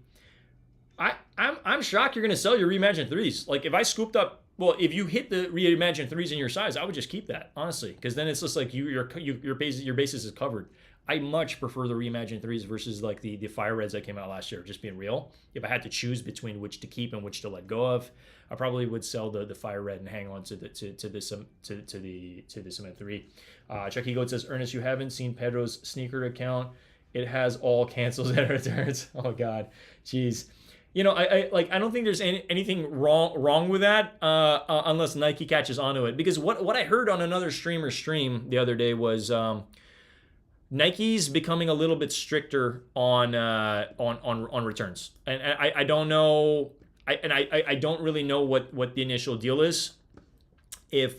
I'm shocked you're gonna sell your Reimagined 3s. Like, if I scooped up, well, if you hit the Reimagined 3s in your size, I would just keep that, honestly, because then it's just like your basis is covered. I much prefer the Reimagined 3s versus like the Fire Reds that came out last year. Just being real, if I had to choose between which to keep and which to let go of, I probably would sell the Fire Red and hang on to the Cement 3. Chucky Goat says, Ernest, you haven't seen Pedro's sneaker account. It has all cancels and returns. Oh god, jeez. You know, I don't think there's anything wrong with that unless Nike catches onto it. Because what I heard on another streamer's stream the other day was Nike's becoming a little bit stricter on returns, and I don't know, I don't really know what the initial deal is. If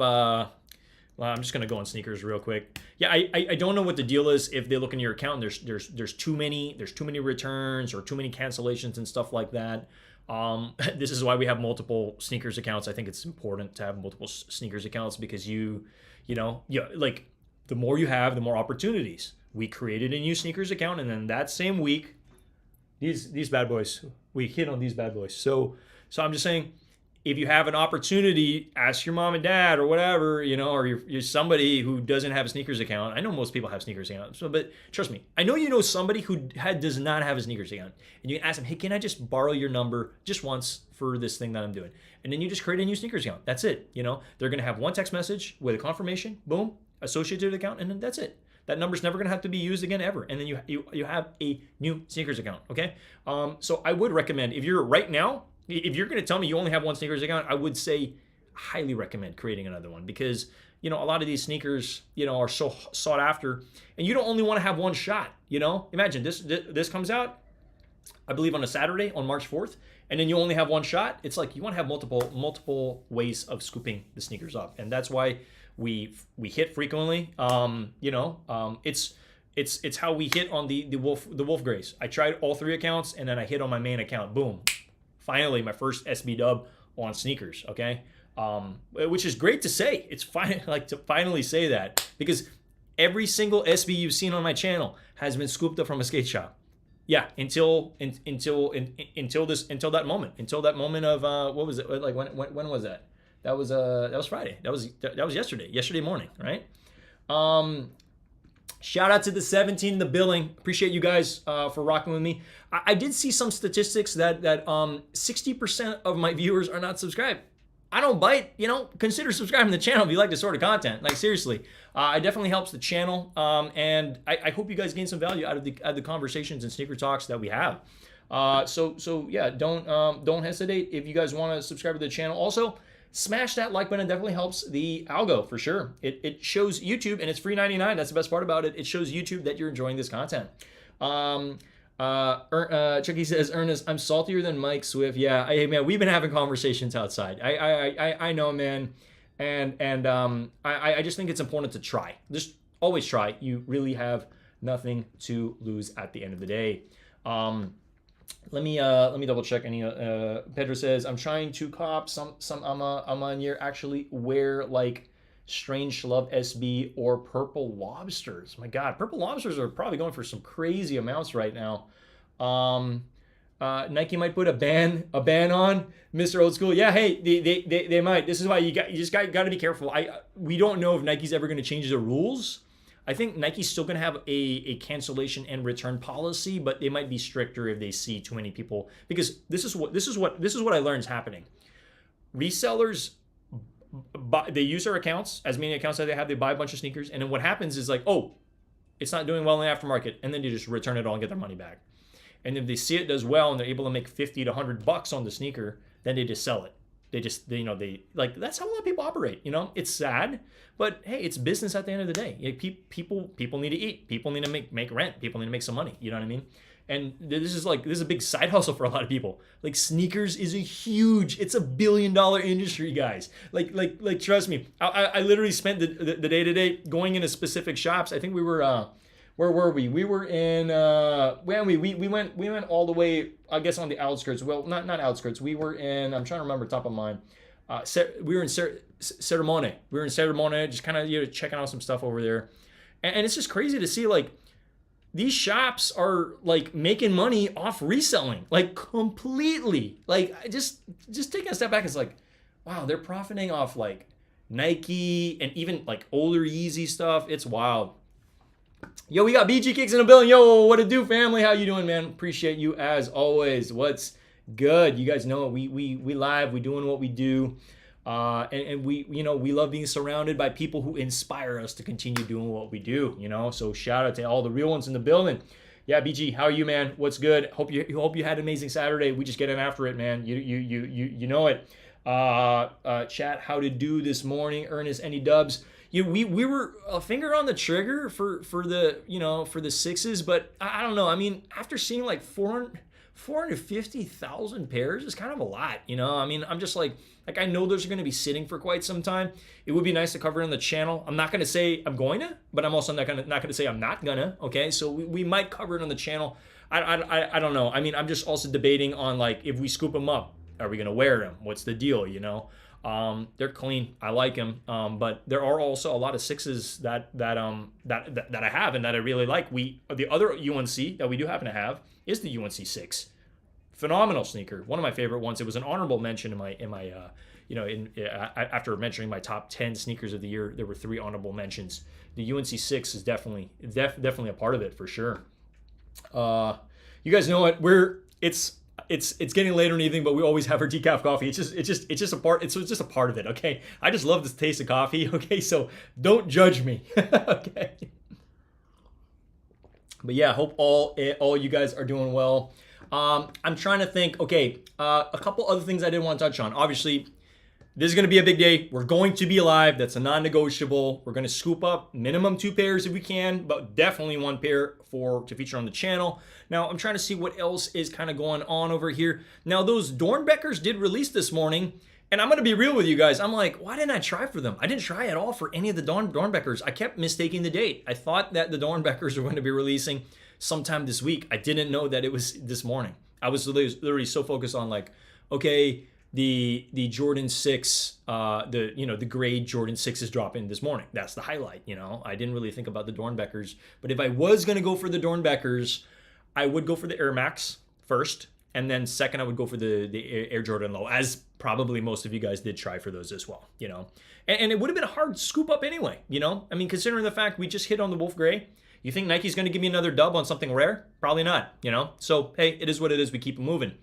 I'm just gonna go on sneakers real quick. Yeah, I don't know what the deal is if they look in your account and there's too many returns or too many cancellations and stuff like that. This is why we have multiple sneakers accounts. I think it's important to have multiple sneakers accounts because like the more you have, the more opportunities. We created a new sneakers account, and then that same week, these bad boys, we hit on these bad boys. So I'm just saying, if you have an opportunity, ask your mom and dad or whatever, or you're somebody who doesn't have a sneakers account. I know most people have sneakers accounts, but trust me, I know somebody who does not have a sneakers account, and you can ask them, hey, can I just borrow your number just once for this thing that I'm doing? And then you just create a new sneakers account. That's it. They're gonna have one text message with a confirmation, boom, associated account, and then that's it. That number's never gonna have to be used again ever, and then you have a new sneakers account. Okay, so I would recommend if you're going to tell me you only have one sneakers account, I would say highly recommend creating another one because, a lot of these sneakers, are so sought after, and you don't only want to have one shot, Imagine this comes out, I believe on a Saturday on March 4th, and then you only have one shot. It's like you want to have multiple ways of scooping the sneakers up, and that's why we hit frequently. It's how we hit on the Wolf Grays. I tried all 3 accounts, and then I hit on my main account. Boom. Finally, my first SB dub on sneakers, okay? Which is great to say. It's fine, like to finally say that because every single SB you've seen on my channel has been scooped up from a skate shop. Yeah, until that moment of what was it? Like when was that? That was Friday. That was yesterday morning, right? Shout out to the 17 in the building. Appreciate you guys for rocking with me. I did see some statistics that 60% of my viewers are not subscribed. I don't bite. Consider subscribing to the channel if you like this sort of content. Like seriously, it definitely helps the channel. And I hope you guys gain some value out of the conversations and sneaker talks that we have. So yeah, don't hesitate if you guys want to subscribe to the channel. Also, smash that like button. It definitely helps the algo for sure. It shows YouTube, and it's free 99. That's the best part about it. It shows YouTube that you're enjoying this content. Chucky says, Ernest, I'm saltier than Mike Swift. Yeah, hey man, we've been having conversations outside. I know, man, and I just think it's important to try. Just always try. You really have nothing to lose at the end of the day. Let me double check any. Pedro says, I'm trying to cop some Amanier actually wear like Strange Love SB or Purple Lobsters. My God, Purple Lobsters are probably going for some crazy amounts right now. Nike might put a ban on Mr. Old School. Yeah, hey, they might. This is why you just got to be careful. We don't know if Nike's ever going to change the rules. I think Nike's still going to have a cancellation and return policy, but they might be stricter if they see too many people. Because this is what I learned is happening. Resellers they use their accounts, as many accounts that they have, they buy a bunch of sneakers, and then what happens is like, oh, it's not doing well in the aftermarket, and then they just return it all and get their money back. And if they see it does well and they're able to make $50 to $100 on the sneaker, then they just sell it. They like, that's how a lot of people operate. It's sad, but hey, it's business at the end of the day. People need to eat. People need to make rent. People need to make some money. You know what I mean? And this is a big side hustle for a lot of people. Like sneakers is it's $1 billion industry, guys. Like trust me. I literally spent the day to day going into specific shops. I think we were where were we? We were in we went all the way, I guess, on the outskirts. Well, not outskirts. We were in, I'm trying to remember top of mind. We were in Sermone. We were in Sermone, just kind of checking out some stuff over there. And it's just crazy to see like these shops are like making money off reselling, like completely. Like just taking a step back, it's like, wow, they're profiting off like Nike and even like older Yeezy stuff. It's wild. Yo, we got BG Kicks in the building. Yo, what it do, family? How you doing, man? Appreciate you as always. What's good? You guys know we live. We doing what we do, and we love being surrounded by people who inspire us to continue doing what we do. So shout out to all the real ones in the building. Yeah, BG, how are you, man? What's good? Hope you had an amazing Saturday. We just getting after it, man. You know it. Chat, how to do this morning? Ernest, any dubs? We were a finger on the trigger for the sixes, but I don't know. I mean, after seeing like 450,000 pairs is kind of a lot, you know? I mean, I'm just like I know those are going to be sitting for quite some time. It would be nice to cover it on the channel. I'm not going to say I'm going to, but I'm also not going to say I'm not gonna, okay? So we might cover it on the channel. I don't know. I mean, I'm just also debating on like, if we scoop them up, are we going to wear them? What's the deal, you know? They're clean. I like them. But there are also a lot of sixes that I have and that I really like. The other UNC that we do happen to have is the UNC 6. Phenomenal sneaker. One of my favorite ones. It was an honorable mention in my after mentioning my top 10 sneakers of the year, there were 3 honorable mentions. The UNC 6 is definitely a part of it for sure. You guys know what? It's getting later in the evening, but we always have our decaf coffee. It's just a part. It's just a part of it. Okay. I just love the taste of coffee. Okay. So don't judge me. Okay. But yeah, hope all you guys are doing well. I'm trying to think. Okay. A couple other things I did want to touch on. Obviously, this is going to be a big day. We're going to be live. That's a non-negotiable. We're going to scoop up minimum 2 pairs if we can, but definitely 1 pair to feature on the channel. Now, I'm trying to see what else is kind of going on over here. Now, those Dornbeckers did release this morning, and I'm going to be real with you guys. I'm like, why didn't I try for them? I didn't try at all for any of the Dornbeckers. I kept mistaking the date. I thought that the Dornbeckers were going to be releasing sometime this week. I didn't know that it was this morning. I was literally so focused on like, okay, the Jordan 6, the grade Jordan 6 is dropping this morning. That's the highlight, you know. I didn't really think about the Dornbeckers. But if I was going to go for the Dornbeckers, I would go for the Air Max first. And then second, I would go for the Air Jordan Low, as probably most of you guys did try for those as well, you know. And it would have been a hard scoop up anyway, you know. I mean, considering the fact we just hit on the Wolf Gray, you think Nike's going to give me another dub on something rare? Probably not, you know. So, hey, it is what it is. We keep it moving.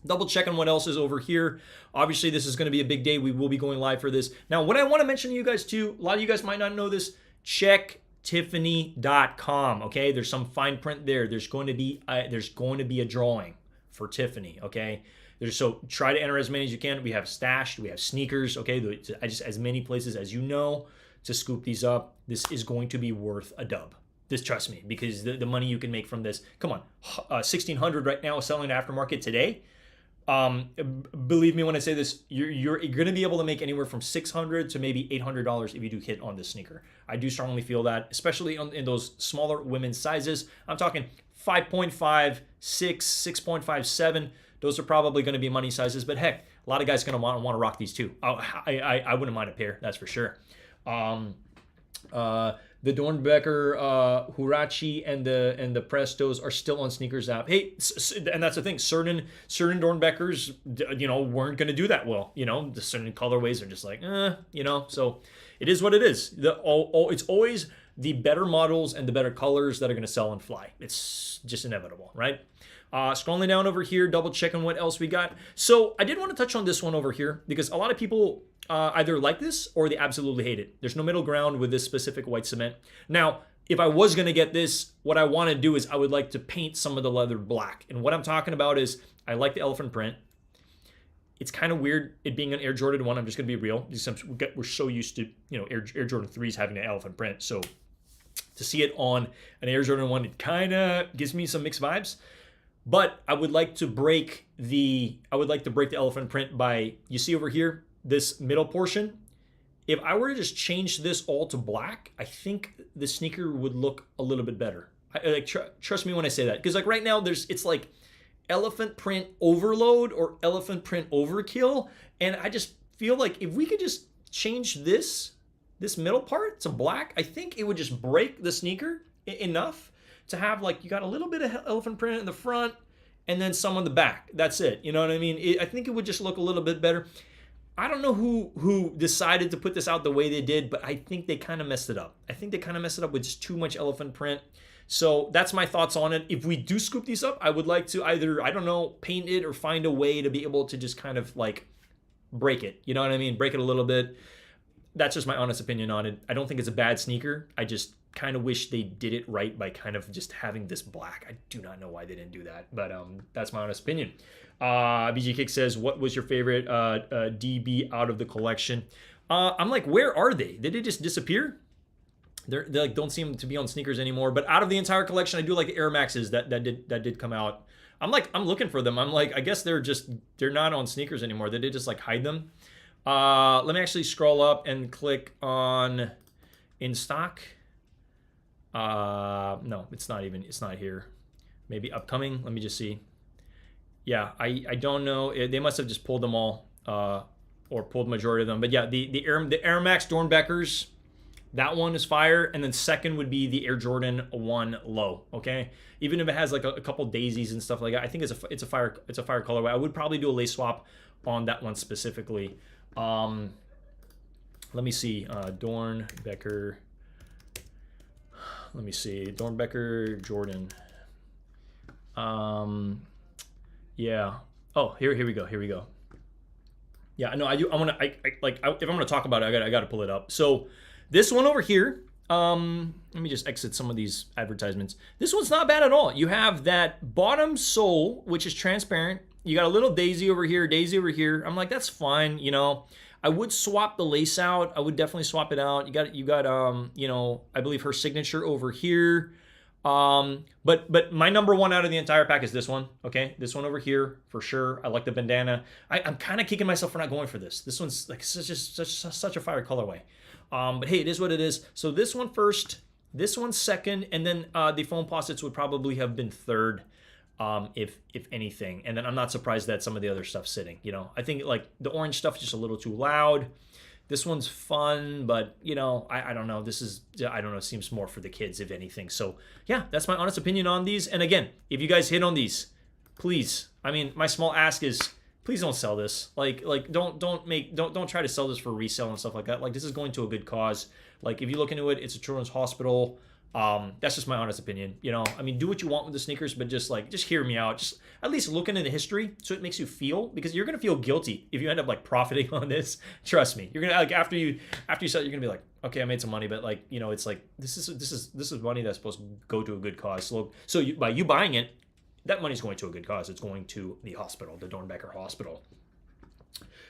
Double checking what else is over here. Obviously, this is going to be a big day. We will be going live for this. Now, what I want to mention to you guys too, a lot of you guys might not know this, check Tiffany.com. Okay, there's some fine print there. There's going to be a drawing for Tiffany. Okay, so try to enter as many as you can. We have stashed, we have sneakers. Okay, as many places as you know to scoop these up. This is going to be worth a dub. This, trust me, because the money you can make from this. Come on, $1,600 right now selling aftermarket today. Believe me when I say this, you're going to be able to make anywhere from $600 to maybe $800 if you do hit on this sneaker. I do strongly feel that, especially in those smaller women's sizes. I'm talking 5.5, 6, 6.5, 7. Those are probably going to be money sizes, but heck, a lot of guys are going to want to rock these too. I wouldn't mind a pair, that's for sure. The Dornbecker Huarache and the Prestos are still on Sneakers app. Hey, and that's the thing. Certain Dornbeckers, weren't going to do that well. You know, the certain colorways are just like, So it is what it is. It's always the better models and the better colors that are going to sell and fly. It's just inevitable, right? Scrolling down over here, double checking what else we got. So I did want to touch on this one over here because a lot of people either like this or they absolutely hate it. There's no middle ground with this specific white cement. Now, if I was going to get this, what I want to do is I would like to paint some of the leather black. And what I'm talking about is I like the elephant print. It's kind of weird it being an Air Jordan 1. I'm just going to be real. We're so used to, Air Jordan 3s having an elephant print. So to see it on an Air Jordan 1, it kind of gives me some mixed vibes. But I would like to break the elephant print by, you see over here, this middle portion. If I were to just change this all to black, I think the sneaker would look a little bit better. Trust me when I say that, because like right now it's like elephant print overload or elephant print overkill, and I just feel like if we could just change this middle part to black, I think it would just break the sneaker enough to have like you got a little bit of elephant print in the front and then some on the back. That's it. You know what I mean? I think it would just look a little bit better. I don't know who decided to put this out the way they did, but I think they kind of messed it up. I think they kind of messed it up with just too much elephant print. So that's my thoughts on it. If we do scoop these up, I would like to either, I don't know, paint it or find a way to be able to just kind of like break it. You know what I mean? Break it a little bit. That's just my honest opinion on it. I don't think it's a bad sneaker. I just kind of wish they did it right by kind of just having this black. I do not know why they didn't do that, but that's my honest opinion. BG Kick says, what was your favorite DB out of the collection? I'm like, where are they? Did they just disappear? They like don't seem to be on sneakers anymore. But out of the entire collection, I do like the Air Maxes that did come out. I'm looking for them. I'm like, I guess they're not on sneakers anymore. They did just like hide them. Let me actually scroll up and click on in stock. No, it's not here. Maybe upcoming. Let me just see. Yeah, I don't know. They must have just pulled them all, or pulled the majority of them. But yeah, the Air Max Dornbeckers, that one is fire. And then second would be the Air Jordan 1 Low. Okay, even if it has like a couple daisies and stuff like that, I think it's a fire colorway. I would probably do a lace swap on that one specifically. Let me see. Dornbecker. Let me see. Dornbecker Jordan. Yeah. Oh, here we go. Yeah, no, I do. If I'm gonna talk about it, I gotta pull it up. So this one over here. Let me just exit some of these advertisements. This one's not bad at all. You have that bottom sole, which is transparent. You got a little daisy over here. I'm like, that's fine. You know, I would swap the lace out. I would definitely swap it out. You got I believe her signature over here. But my number one out of the entire pack is this one. Okay, this one over here for sure. I like the bandana. I'm kind of kicking myself for not going for this. This one's like such a fire colorway. But hey, it is what it is. So this one first, this one second, and then the foam posits would probably have been third, if anything. And then I'm not surprised that some of the other stuff's sitting. You know, I think like the orange stuff is just a little too loud. This one's fun, but you know, I don't know. Seems more for the kids, if anything. So yeah, that's my honest opinion on these. And again, if you guys hit on these, please. I mean, my small ask is, please don't sell this. Like don't try to sell this for resale and stuff like that. Like this is going to a good cause. Like if you look into it, it's a children's hospital. That's just my honest opinion. You know, I mean, do what you want with the sneakers, but just hear me out. Just at least look into the history so it makes you feel, because you're gonna feel guilty if you end up like profiting on this. Trust me, you're gonna like after you sell, you're gonna be like, okay, I made some money, but like, you know, it's like this is money that's supposed to go to a good cause. So by you buying it, that money's going to a good cause. It's going to the hospital, the Dornbecker Hospital.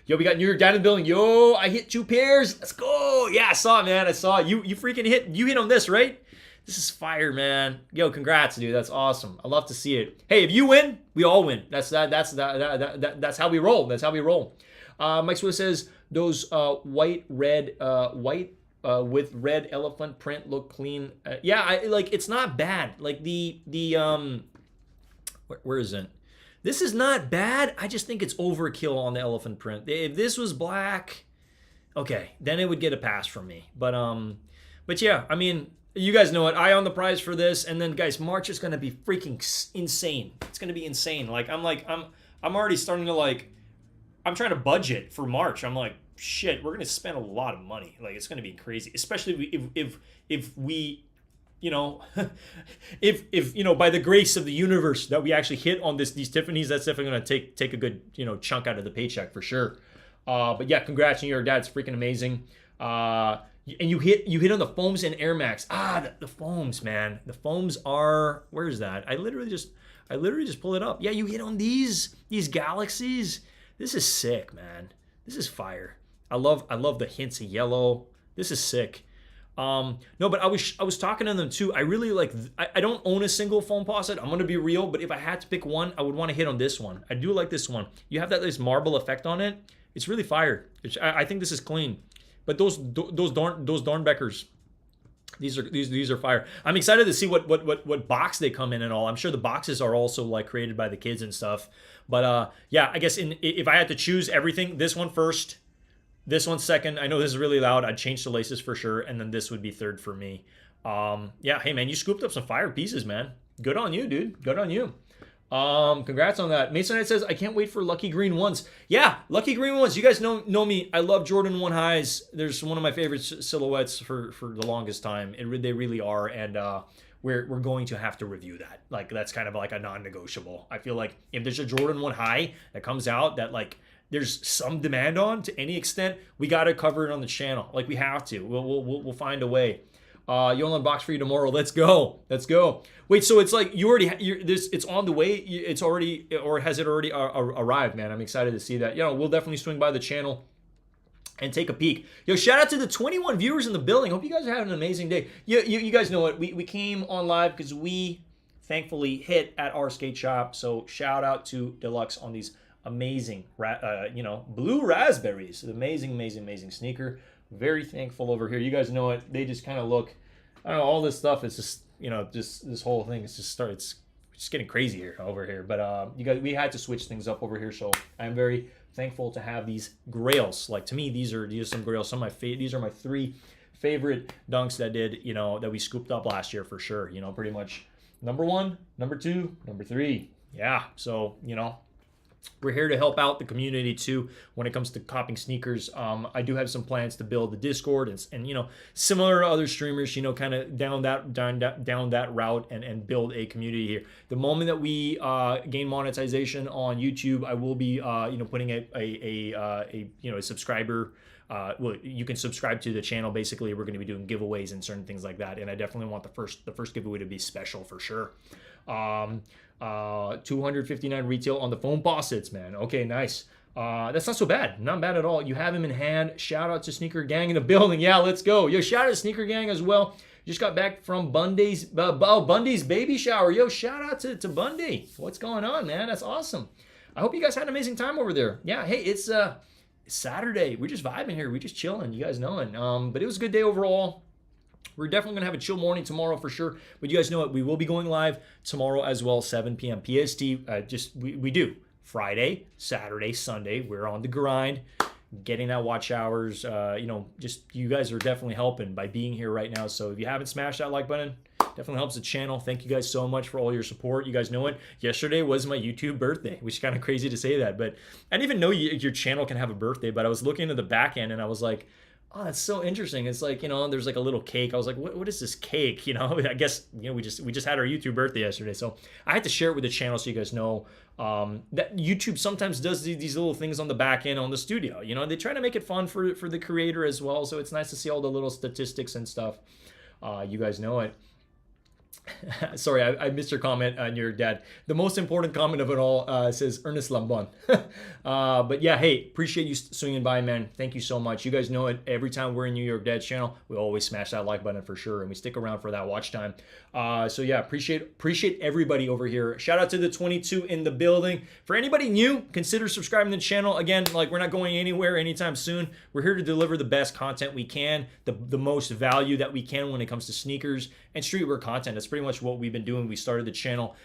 Yo, we got New York down in the building. Yo, I hit 2 pairs. Let's go. Yeah, I saw it, man. I saw it. You freaking hit on this, right? This is fire, man. Yo, congrats, dude. That's awesome. I love to see it. Hey, if you win, we all win. That's how we roll. That's how we roll. Mike Swift says those white with red elephant print look clean. Yeah, it's not bad. Like the where is it? This is not bad. I just think it's overkill on the elephant print. If this was black, okay, then it would get a pass from me. But yeah, I mean, you guys know it. Eye on the prize for this, and then guys, March is gonna be freaking insane. It's gonna be insane. I'm already starting to I'm trying to budget for March. I'm like, shit, we're gonna spend a lot of money. Like it's gonna be crazy, especially if we, you know, if you know, by the grace of the universe that we actually hit on these Tiffany's, that's definitely gonna take a good, you know, chunk out of the paycheck for sure. But yeah, congrats on your dad. It's freaking amazing. And you hit on the foams and Air Max. The foams, man. The foams are, where is that? I literally just pull it up. Yeah, you hit on these galaxies. This is sick, man. This is fire. I love the hints of yellow. This is sick. No, but I was talking to them too. I really I don't own a single foam posset. I'm gonna be real, but if I had to pick one, I would want to hit on this one. I do like this one. You have this marble effect on it. It's really fire. I think this is clean. But those Dornbeckers, these are fire. I'm excited to see what box they come in and all. I'm sure the boxes are also like created by the kids and stuff. But yeah, I guess if I had to choose everything, this one first, this one second. I know this is really loud. I'd change the laces for sure, and then this would be third for me. Yeah, hey man, you scooped up some fire pieces, man. Good on you, dude. Good on you. Congrats on that. Masonite says, I can't wait for Lucky Green ones. Yeah, Lucky Green ones. You guys know me. I love Jordan 1 highs. There's one of my favorite silhouettes for the longest time. They really are, and we're going to have to review that. Like that's kind of like a non-negotiable. I feel like if there's a Jordan 1 high that comes out that like there's some demand on to any extent, we got to cover it on the channel. Like we have to. We'll find a way. You'll unbox for you tomorrow. Let's go. Wait, so it's like it's on the way. It's already, or has it already arrived, man? I'm excited to see that. You know, we'll definitely swing by the channel and take a peek. Yo, shout out to the 21 viewers in the building. Hope you guys are having an amazing day. You guys know what? We came on live because we thankfully hit at our skate shop. So shout out to Deluxe on these amazing, blue raspberries. Amazing, amazing, amazing sneaker. Very thankful over here. You guys know it. They just kind of look, I don't know, all this stuff is just, just this whole thing is it's just getting crazy here over here. But you guys, we had to switch things up over here. So I'm very thankful to have these grails. Like, to me, these are some grails. Some of these are my 3 favorite dunks that that we scooped up last year for sure. Pretty much number 1, number 2, number 3. Yeah. So, we're here to help out the community too when it comes to copying sneakers. I do have some plans to build the Discord and similar to other streamers, kind of down that route and build a community here. The moment that we gain monetization on YouTube, I will be putting a subscriber. Well, you can subscribe to the channel. Basically, we're going to be doing giveaways and certain things like that. And I definitely want the first giveaway to be special for sure. 259 retail on the foam faucets, man. Okay, nice. That's not so bad. Not bad at all. You have him in hand. Shout out to Sneaker Gang in the building. Yeah, let's go. Yo, shout out to Sneaker Gang as well. Just got back from Bundy's baby shower. Yo, shout out to Bundy. What's going on, man? That's awesome. I hope you guys had an amazing time over there. Yeah, hey, it's Saturday. We're just vibing here. We're just chilling. You guys knowing. But it was a good day overall. We're definitely going to have a chill morning tomorrow for sure. But you guys know what? We will be going live tomorrow as well, 7 p.m. PST. We do Friday, Saturday, Sunday. We're on the grind, getting that watch hours. Just you guys are definitely helping by being here right now. So if you haven't smashed that like button, definitely helps the channel. Thank you guys so much for all your support. You guys know it. Yesterday was my YouTube birthday, which is kind of crazy to say that. But I didn't even know your channel can have a birthday. But I was looking at the back end and I was like, oh, that's so interesting. It's like, there's like a little cake. I was like, what is this cake? I guess, we just had our YouTube birthday yesterday. So I had to share it with the channel so you guys know that YouTube sometimes does these little things on the back end on the studio. They try to make it fun for the creator as well. So it's nice to see all the little statistics and stuff. You guys know it. Sorry, I missed your comment on your dad. The most important comment of it all says Ernest Lambon. But yeah, hey, appreciate you swinging by, man. Thank you so much. You guys know it. Every time we're in New York Dad's channel, we always smash that like button for sure, and we stick around for that watch time. So yeah, appreciate everybody over here. Shout out to the 22 in the building. For anybody new, consider subscribing to the channel. Again, like, we're not going anywhere anytime soon. We're here to deliver the best content we can, the most value that we can when it comes to sneakers and streetwear content. That's pretty much what we've been doing. We started the channel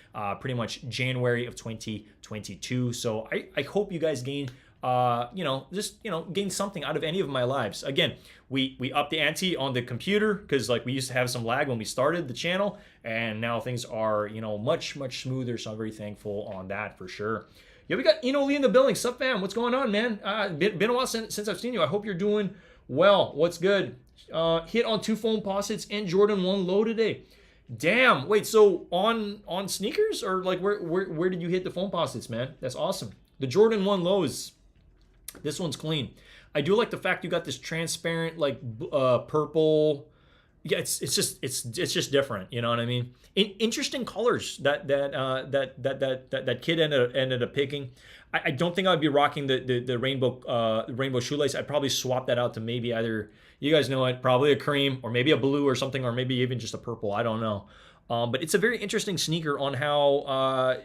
pretty much January of 2022. So I hope you guys gain gain something out of any of my lives. Again, we upped the ante on the computer because we used to have some lag when we started the channel, and now things are much smoother. So I'm very thankful on that for sure. Yeah, we got Eno Lee in the building. Sup, fam? What's going on, man? Been a while since I've seen you. I hope you're doing well. What's good? Hit on 2 foam faucets and Jordan 1 low today. Damn. Wait, so on sneakers, or where did you hit the foam faucets, man? That's awesome. The Jordan 1 lows. This one's clean. I do like the fact you got this transparent purple. Yeah, it's just different. You know what I mean? Interesting colors that kid ended up picking. I don't think I'd be rocking the rainbow shoelace. I'd probably swap that out to maybe either, you guys know it, probably a cream or maybe a blue or something, or maybe even just a purple. I don't know. But it's a very interesting sneaker on how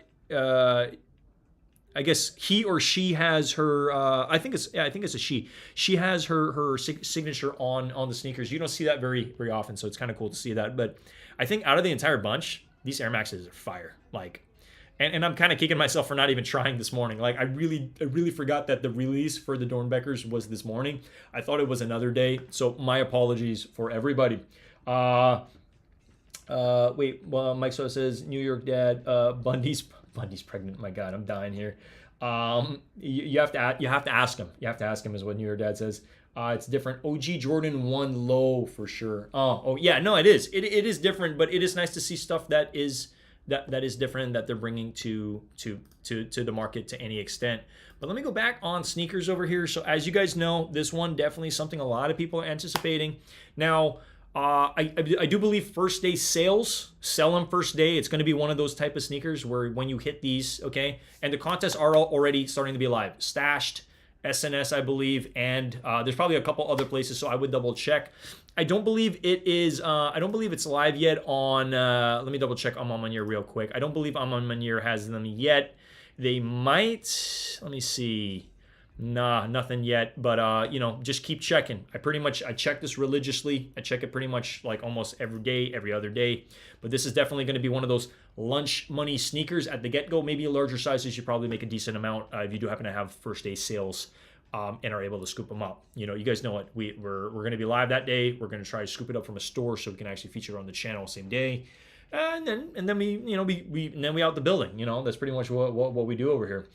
I guess he or she has her. I think it's a she. She has her signature on the sneakers. You don't see that very often, so it's kind of cool to see that. But I think out of the entire bunch, these Air Maxes are fire. And I'm kind of kicking myself for not even trying this morning. I really forgot that the release for the Dornbeckers was this morning. I thought it was another day. So my apologies for everybody. Wait, well, Mike So says New York Dad, Bundy's pregnant. My God, I'm dying here. You have to ask him. You have to ask him is what New York Dad says. It's different. OG Jordan 1 low for sure. Oh yeah, no, it is. It is different, but it is nice to see stuff that is different that they're bringing to the market to any extent. But let me go back on sneakers over here. So as you guys know, this one definitely something a lot of people are anticipating. Now, I do believe first day sales, sell them first day. It's going to be one of those type of sneakers where when you hit these, okay, and the contests are already starting to be live, stashed, SNS, I believe, and there's probably a couple other places, so I would double check. I don't believe it is. I don't believe it's live yet on. Let me double check Amamanier real quick. I don't believe Amamanier has them yet. They might. Let me see. Nah, nothing yet. But you know, just keep checking. I check this religiously. I check it pretty much like almost every day, every other day. But this is definitely going to be one of those lunch money sneakers at the get-go. Maybe a larger sizes, you probably make a decent amount if you do happen to have first day sales and are able to scoop them up. You know, you guys know what we're going to be live that day. We're going to try to scoop it up from a store so we can actually feature it on the channel same day. And then we out the building. You know, that's pretty much what we do over here.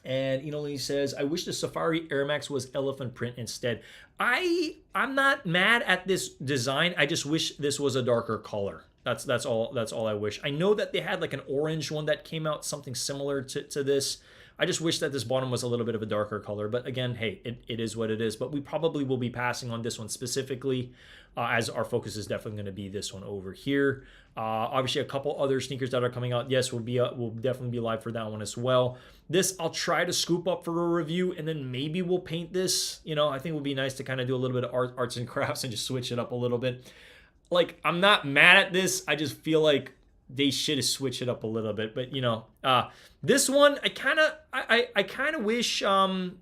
And he says, I wish the Safari Air Max was elephant print instead. I'm not mad at this design. I just wish this was a darker color. That's all I wish. I know that they had like an orange one that came out, something similar to this. I just wish that this bottom was a little bit of a darker color. But again, hey, it is what it is. But we probably will be passing on this one specifically, as our focus is definitely going to be this one over here. Obviously, a couple other sneakers that are coming out. Yes, we'll definitely be live for that one as well. This I'll try to scoop up for a review, and then maybe we'll paint this. You know, I think it would be nice to kind of do a little bit of arts and crafts and just switch it up a little bit. Like, I'm not mad at this. I just feel like they should have switched it up a little bit. But this one, I kind of wish. I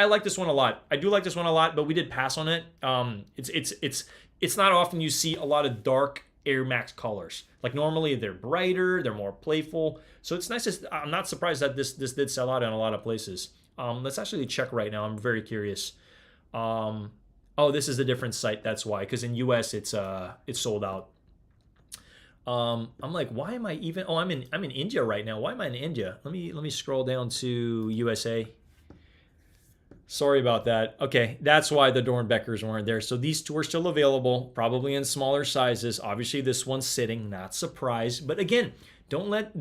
like this one a lot. I do like this one a lot, but we did pass on it. It's not often you see a lot of dark Air Max colors. Like normally they're brighter, they're more playful. So it's nice. I'm not surprised that this did sell out in a lot of places. Let's actually check right now. I'm very curious. Oh, this is a different site. That's why. Because in US it's sold out. I'm like, why am I even? Oh, I'm in India right now. Why am I in India? Let me scroll down to USA. Sorry about that. Okay, that's why the Dornbeckers weren't there. So these two are still available, probably in smaller sizes. Obviously, this one's sitting, not surprised. But again, don't let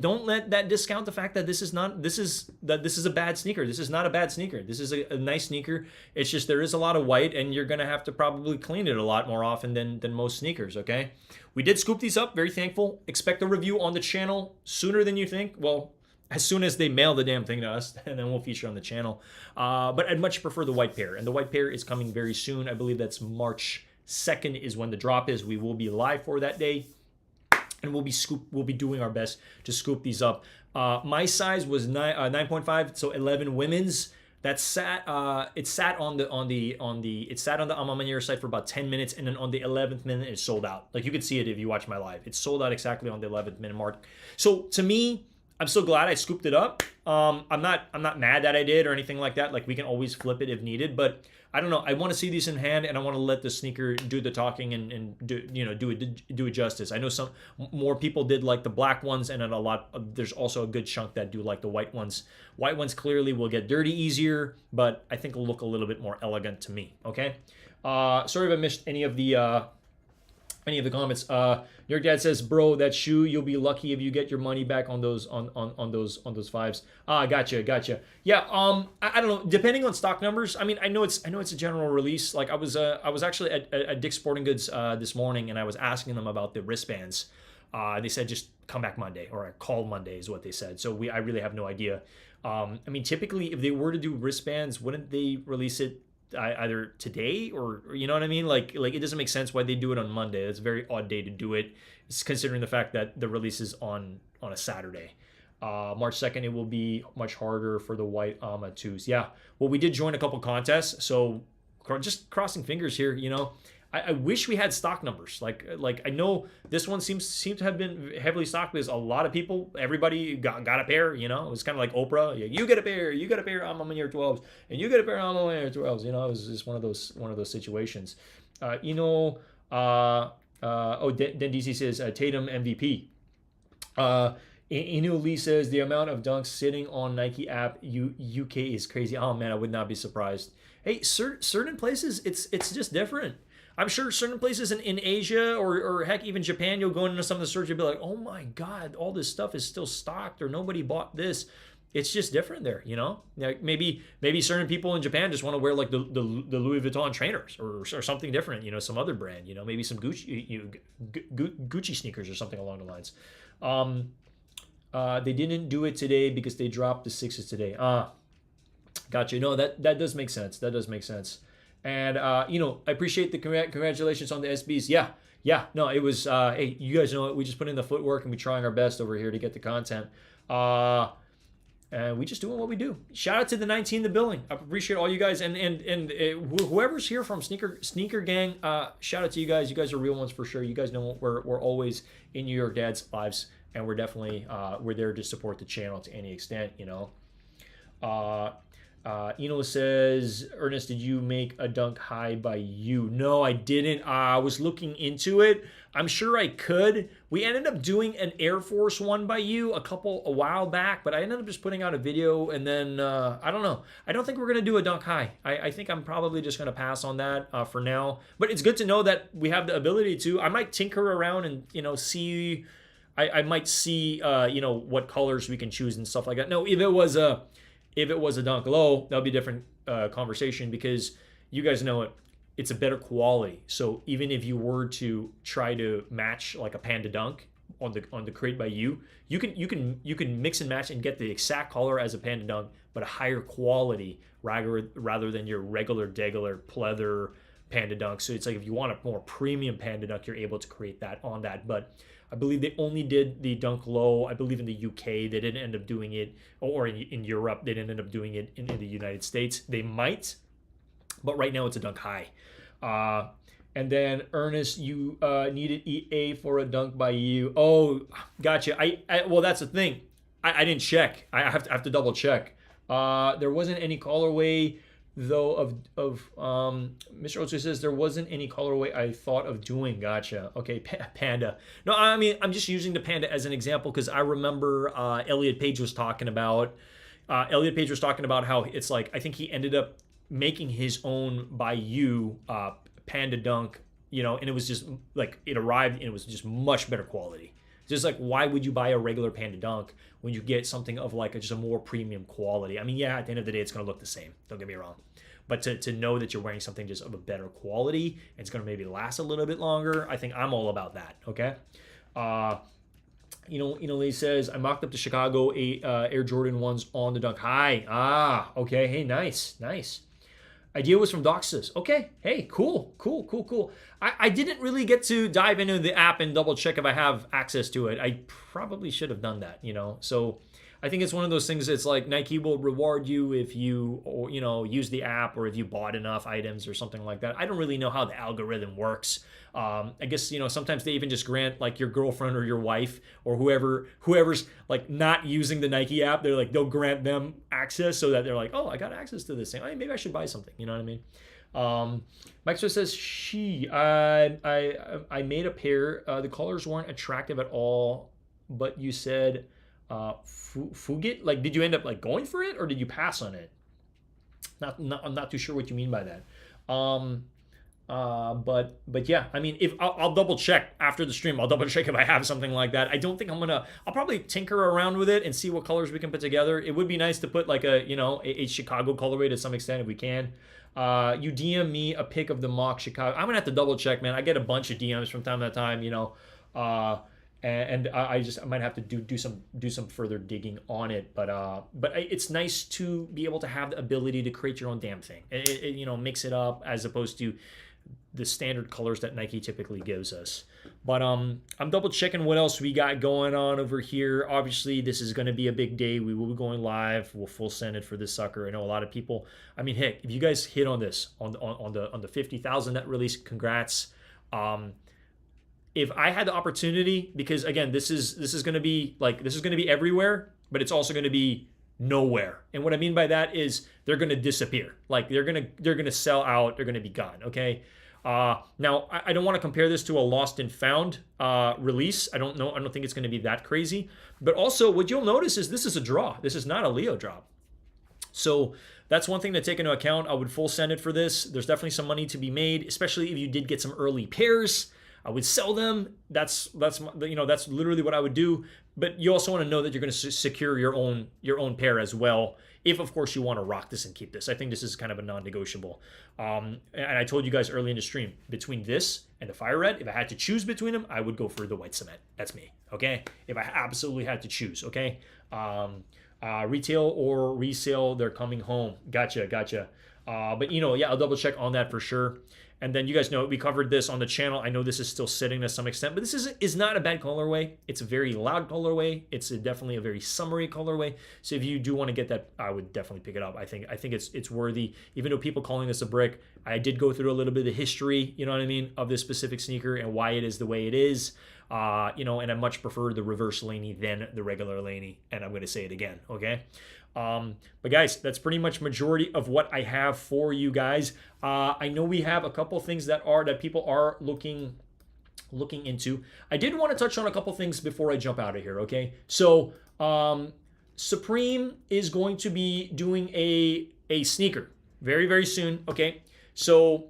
that discount the fact that this is a bad sneaker. This is not a bad sneaker. This is a nice sneaker. It's just there is a lot of white, and you're gonna have to probably clean it a lot more often than most sneakers. Okay, we did scoop these up. Very thankful. Expect a review on the channel sooner than you think. Well, as soon as they mail the damn thing to us, and then we'll feature on the channel. But I'd much prefer the white pair, and the white pair is coming very soon. I believe that's March 2nd is when the drop is. We will be live for that day, and we'll be doing our best to scoop these up. My size was 9.5, so 11 women's. It sat on the Amamanier site for about 10 minutes, and then on the 11th minute it sold out. Like you could see it if you watch my live. It sold out exactly on the 11th minute mark. So to me, I'm so glad I scooped it up. I'm not mad that I did or anything like that. Like we can always flip it if needed, but I don't know. I want to see these in hand, and I want to let the sneaker do the talking and do it justice. I know some more people did like the black ones, and then there's also a good chunk that do like the white ones. White ones clearly will get dirty easier, but I think will look a little bit more elegant to me. Okay. Sorry if I missed any of the comments. Your dad says, bro, that shoe, you'll be lucky if you get your money back on those those fives. Gotcha. Yeah, I don't know. Depending on stock numbers, I mean, I know it's a general release. Like I was actually at Dick's Sporting Goods this morning, and I was asking them about the wristbands. They said just come back Monday, or call Monday is what they said. So I really have no idea. I mean, typically if they were to do wristbands, wouldn't they release it either today or you know what I mean? Like it doesn't make sense why they do it on Monday. It's a very odd day to do it, considering the fact that the release is on a Saturday. March 2nd, it will be much harder for the white AMA 2s. Yeah, well, we did join a couple contests, so just crossing fingers here. I wish we had stock numbers. Like I know this one seems to have been heavily stocked because a lot of people, everybody got a pair. It was kind of like Oprah. You get a pair, Amamanier 12s, and you get a pair of Amamanier 12s. It was just one of those situations. Then DC says Tatum MVP. Inu Lee says the amount of dunks sitting on Nike app UK is crazy. Oh man, I would not be surprised. Hey, certain places it's just different. I'm sure certain places in Asia or heck, even Japan, you'll go into some of the stores, you'll be like, oh my God, all this stuff is still stocked or nobody bought this. It's just different there, Like maybe certain people in Japan just want to wear like the Louis Vuitton trainers or something different, some other brand, maybe some Gucci sneakers or something along the lines. They didn't do it today because they dropped the 6s today. Gotcha. No, that does make sense. That does make sense. And you know, I appreciate the congratulations on the SBs. Yeah, yeah. No, it was. Hey, you guys know it. We just put in the footwork and we're trying our best over here to get the content. And we just doing what we do. Shout out to the 19 in the building. I appreciate all you guys and whoever's here from Sneaker Gang. Shout out to you guys. You guys are real ones for sure. You guys know we're always in New York Dad's lives, and we're definitely we're there to support the channel to any extent. You know. Eno says, Ernest, did you make a dunk high by you? No, I didn't. I was looking into it. I'm sure I could. We ended up doing an Air Force one by you a while back, but I ended up just putting out a video, and then I don't know. I don't think we're gonna do a dunk high. I think I'm probably just gonna pass on that for now. But it's good to know that we have the ability to. I might tinker around and see. I might see what colors we can choose and stuff like that. No, if it was a dunk low, that'll be a different conversation, because you guys know it's a better quality. So even if you were to try to match like a Panda Dunk on the crate by you can mix and match and get the exact color as a Panda Dunk, but a higher quality rather than your regular degular pleather Panda Dunk. So it's like if you want a more premium Panda Dunk, you're able to create that on that. But I believe they only did the Dunk Low. I believe in the UK they didn't end up doing it, or in Europe they didn't end up doing it in the United States. They might, but right now it's a Dunk High. And then Ernest, you needed EA for a dunk by you. Oh, gotcha. Well, that's the thing. I didn't check. I have to double check. There wasn't any colorway though of Mr. Ocho says there wasn't any colorway I thought of doing. Gotcha. Okay, Panda. No, I mean I'm just using the Panda as an example because I remember Elliot Page was talking about how it's like I think he ended up making his own by you Panda Dunk, and it was just like it arrived and it was just much better quality. Just like, why would you buy a regular Panda Dunk when you get something of like just a more premium quality? I mean, yeah, at the end of the day, it's going to look the same. Don't get me wrong. But to know that you're wearing something just of a better quality and it's going to maybe last a little bit longer, I think I'm all about that, okay? Lee says, I mocked up the Chicago Air Jordan 1s on the Dunk High. Okay. Hey, nice. Idea was from Doxus. Okay. Hey, cool. I didn't really get to dive into the app and double check if I have access to it. I probably should have done that, So I think it's one of those things that's like Nike will reward you if you, use the app or if you bought enough items or something like that. I don't really know how the algorithm works. I guess, sometimes they even just grant like your girlfriend or your wife or whoever's like not using the Nike app. They'll grant them access so that they're like, oh, I got access to this thing. Maybe I should buy something. You know what I mean? Mike says, I made a pair. The colors weren't attractive at all, but you said, Fugit? Like, did you end up like going for it or did you pass on it? I'm not too sure what you mean by that. But yeah, I mean, if I'll double check after the stream, I'll double check if I have something like that. I don't think I'll probably tinker around with it and see what colors we can put together. It would be nice to put like a Chicago colorway to some extent if we can. You DM me a pic of the mock Chicago. I'm gonna have to double check, man. I get a bunch of DMs from time to time, and I might have to do some further digging on it, but it's nice to be able to have the ability to create your own damn thing. Mix it up as opposed to the standard colors that Nike typically gives us. But I'm double checking what else we got going on over here. Obviously, this is going to be a big day. We will be going live. We'll full send it for this sucker. I know a lot of people. I mean, heck, if you guys hit on this on the 50,000 net release, congrats. If I had the opportunity, because again, this is going to be everywhere, but it's also going to be nowhere. And what I mean by that is they're going to disappear. Like they're going to sell out. They're going to be gone. Okay. Now I don't want to compare this to a lost and found release. I don't know. I don't think it's going to be that crazy. But also, what you'll notice is this is a draw. This is not a Leo drop. So that's one thing to take into account. I would full send it for this. There's definitely some money to be made, especially if you did get some early pairs. I would sell them. That's literally what I would do. But you also want to know that you're going to secure your own pair as well. If of course you want to rock this and keep this, I think this is kind of a non-negotiable. And I told you guys early in the stream, between this and the Fire Red, if I had to choose between them, I would go for the white cement. That's me. Okay. If I absolutely had to choose. Okay. Retail or resale, they're coming home. Gotcha. But yeah, I'll double check on that for sure. And then you guys know we covered this on the channel. I know this is still sitting to some extent, but this is not a bad colorway. It's a very loud colorway. It's definitely a very summery colorway. So if you do want to get that, I would definitely pick it up. I think it's worthy. Even though people calling this a brick, I did go through a little bit of the history, you know what I mean, of this specific sneaker and why it is the way it is. And I much prefer the reverse laney than the regular laney. And I'm going to say it again, okay? But guys, that's pretty much majority of what I have for you guys. I know we have a couple things that people are looking into. I did want to touch on a couple things before I jump out of here, okay? So, Supreme is going to be doing a sneaker very, very soon, okay? So,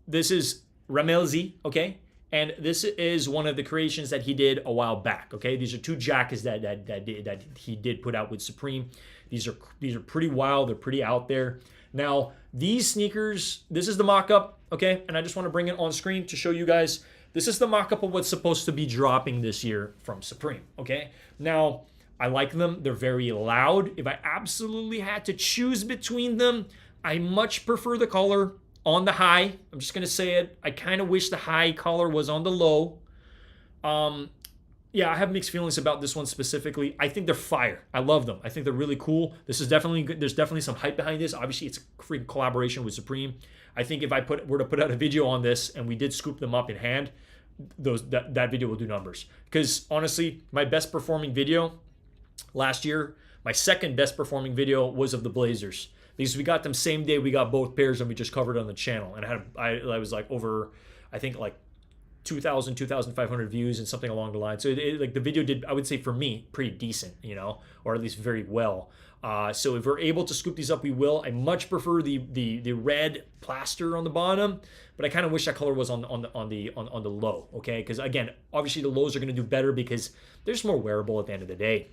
this is Ramelzi, okay? And this is one of the creations that he did a while back. Okay, these are two jackets that he did put out with Supreme. These are pretty wild. They're pretty out there. Now these sneakers, this is the mock-up. Okay, and I just want to bring it on screen to show you guys. This is the mock-up of what's supposed to be dropping this year from Supreme. Okay, now I like them. They're very loud. If I absolutely had to choose between them, I much prefer the color on the high. I'm just going to say it. I kind of wish the high collar was on the low. Yeah, I have mixed feelings about this one specifically. I think they're fire. I love them. I think they're really cool. This is definitely good. There's definitely some hype behind this. Obviously, it's a freaking collaboration with Supreme. I think if I were to put out a video on this and we did scoop them up in hand, that video will do numbers. Because honestly, my best performing video last year, my second best performing video was of the Blazers. Because we got them same day, we got both pairs and we just covered it on the channel. And I was like over, I think like 2,000, 2,500 views and something along the line. So like the video did, I would say for me, pretty decent, or at least very well. So if we're able to scoop these up, we will. I much prefer the red plaster on the bottom, but I kind of wish that color was on the low. Okay, because again, obviously the lows are going to do better because they're just more wearable at the end of the day.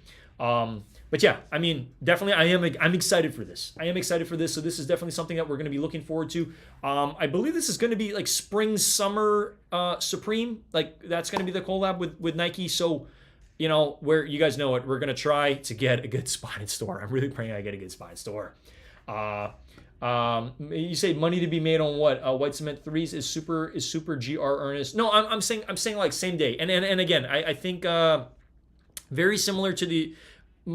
But yeah, I mean, definitely I'm excited for this. I am excited for this. So this is definitely something that we're going to be looking forward to. I believe this is going to be like spring, summer, Supreme. Like that's going to be the collab with Nike. So, where you guys know it, we're going to try to get a good spotted store. I'm really praying I get a good spotted store. You say money to be made on what? White Cement 3s is super GR Ernest. No, I'm saying like same day. And again, I think, very similar to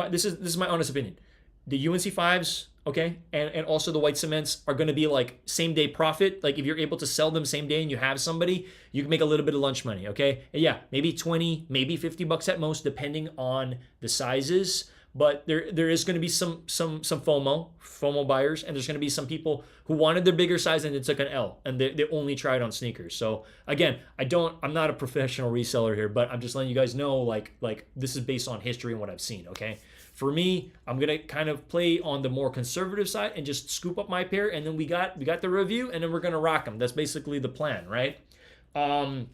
this is my honest opinion. The UNC 5s, okay, and also the White Cements are going to be like same day profit. Like if you're able to sell them same day and you have somebody, you can make a little bit of lunch money, okay? And yeah, maybe 20, maybe $50 at most, depending on the sizes. But there is going to be some FOMO buyers, and there's going to be some people who wanted their bigger size and they took an L, and they only tried on sneakers. So again, I'm not a professional reseller here, but I'm just letting you guys know, like this is based on history and what I've seen. Okay, for me, I'm gonna kind of play on the more conservative side and just scoop up my pair, and then we got the review, and then we're gonna rock them. That's basically the plan, right? It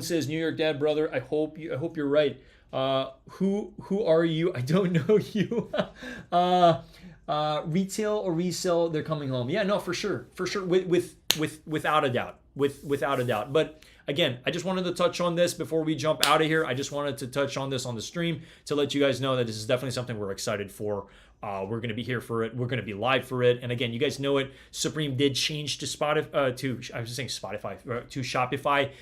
says New York Dad brother. I hope you're right. Who are you? I don't know you. Retail or resell, they're coming home. Yeah, no, for sure, without a doubt. But again, I just wanted to touch on this before we jump out of here. I just wanted to touch on this on the stream to let you guys know that this is definitely something we're excited for. We're going to be here for it. We're going to be live for it. And again, you guys know it. Supreme did change to Shopify.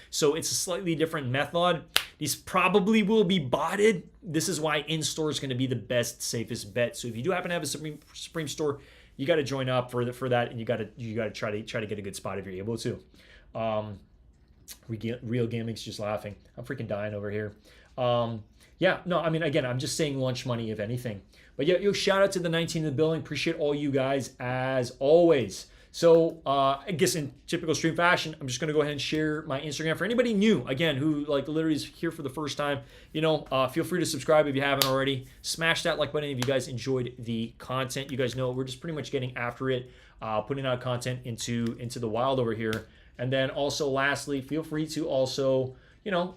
So it's a slightly different method. These probably will be botted. This is why in-store is going to be the best, safest bet. So if you do happen to have a Supreme store, you got to join up for that, and you got to try to get a good spot if you're able to. Real Gaming's just laughing. I'm freaking dying over here. Yeah, no, I mean, again, I'm just saying lunch money, if anything. But yeah, shout out to the 19 in the building. Appreciate all you guys as always. So I guess in typical stream fashion, I'm just going to go ahead and share my Instagram. For anybody new, again, who like literally is here for the first time, feel free to subscribe if you haven't already. Smash that like button if you guys enjoyed the content. You guys know we're just pretty much getting after it, putting out content into the wild over here. And then also lastly, feel free to also,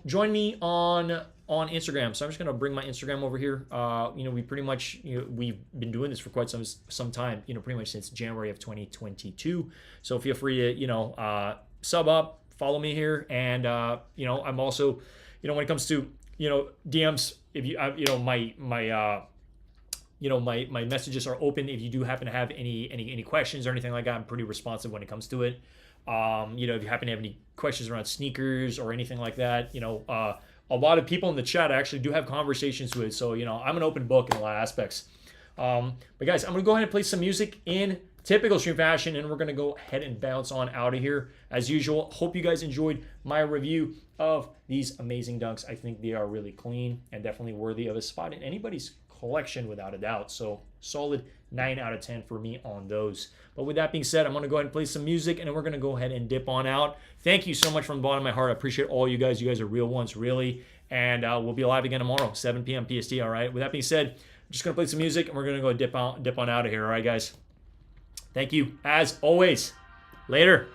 join me on Instagram. So I'm just going to bring my Instagram over here. We pretty much, we've been doing this for quite some time, pretty much since January of 2022. So feel free to, sub up, follow me here. And, I'm also, when it comes to DMs, if you, my messages are open. If you do happen to have any questions or anything like that, I'm pretty responsive when it comes to it. If you happen to have any questions around sneakers or anything like that, a lot of people in the chat I actually do have conversations with. So, I'm an open book in a lot of aspects. But guys, I'm going to go ahead and play some music in typical stream fashion, and we're going to go ahead and bounce on out of here. As usual, hope you guys enjoyed my review of these amazing dunks. I think they are really clean and definitely worthy of a spot in anybody's collection without a doubt. So solid 9 out of 10 for me on those. But with that being said, I'm going to go ahead and play some music, and then we're going to go ahead and dip on out. Thank you so much from the bottom of my heart. I appreciate all you guys. You guys are real ones, really. And we'll be live again tomorrow, 7 p.m. PST, all right? With that being said, I'm just going to play some music, and we're going to go dip on out of here, all right, guys? Thank you, as always. Later.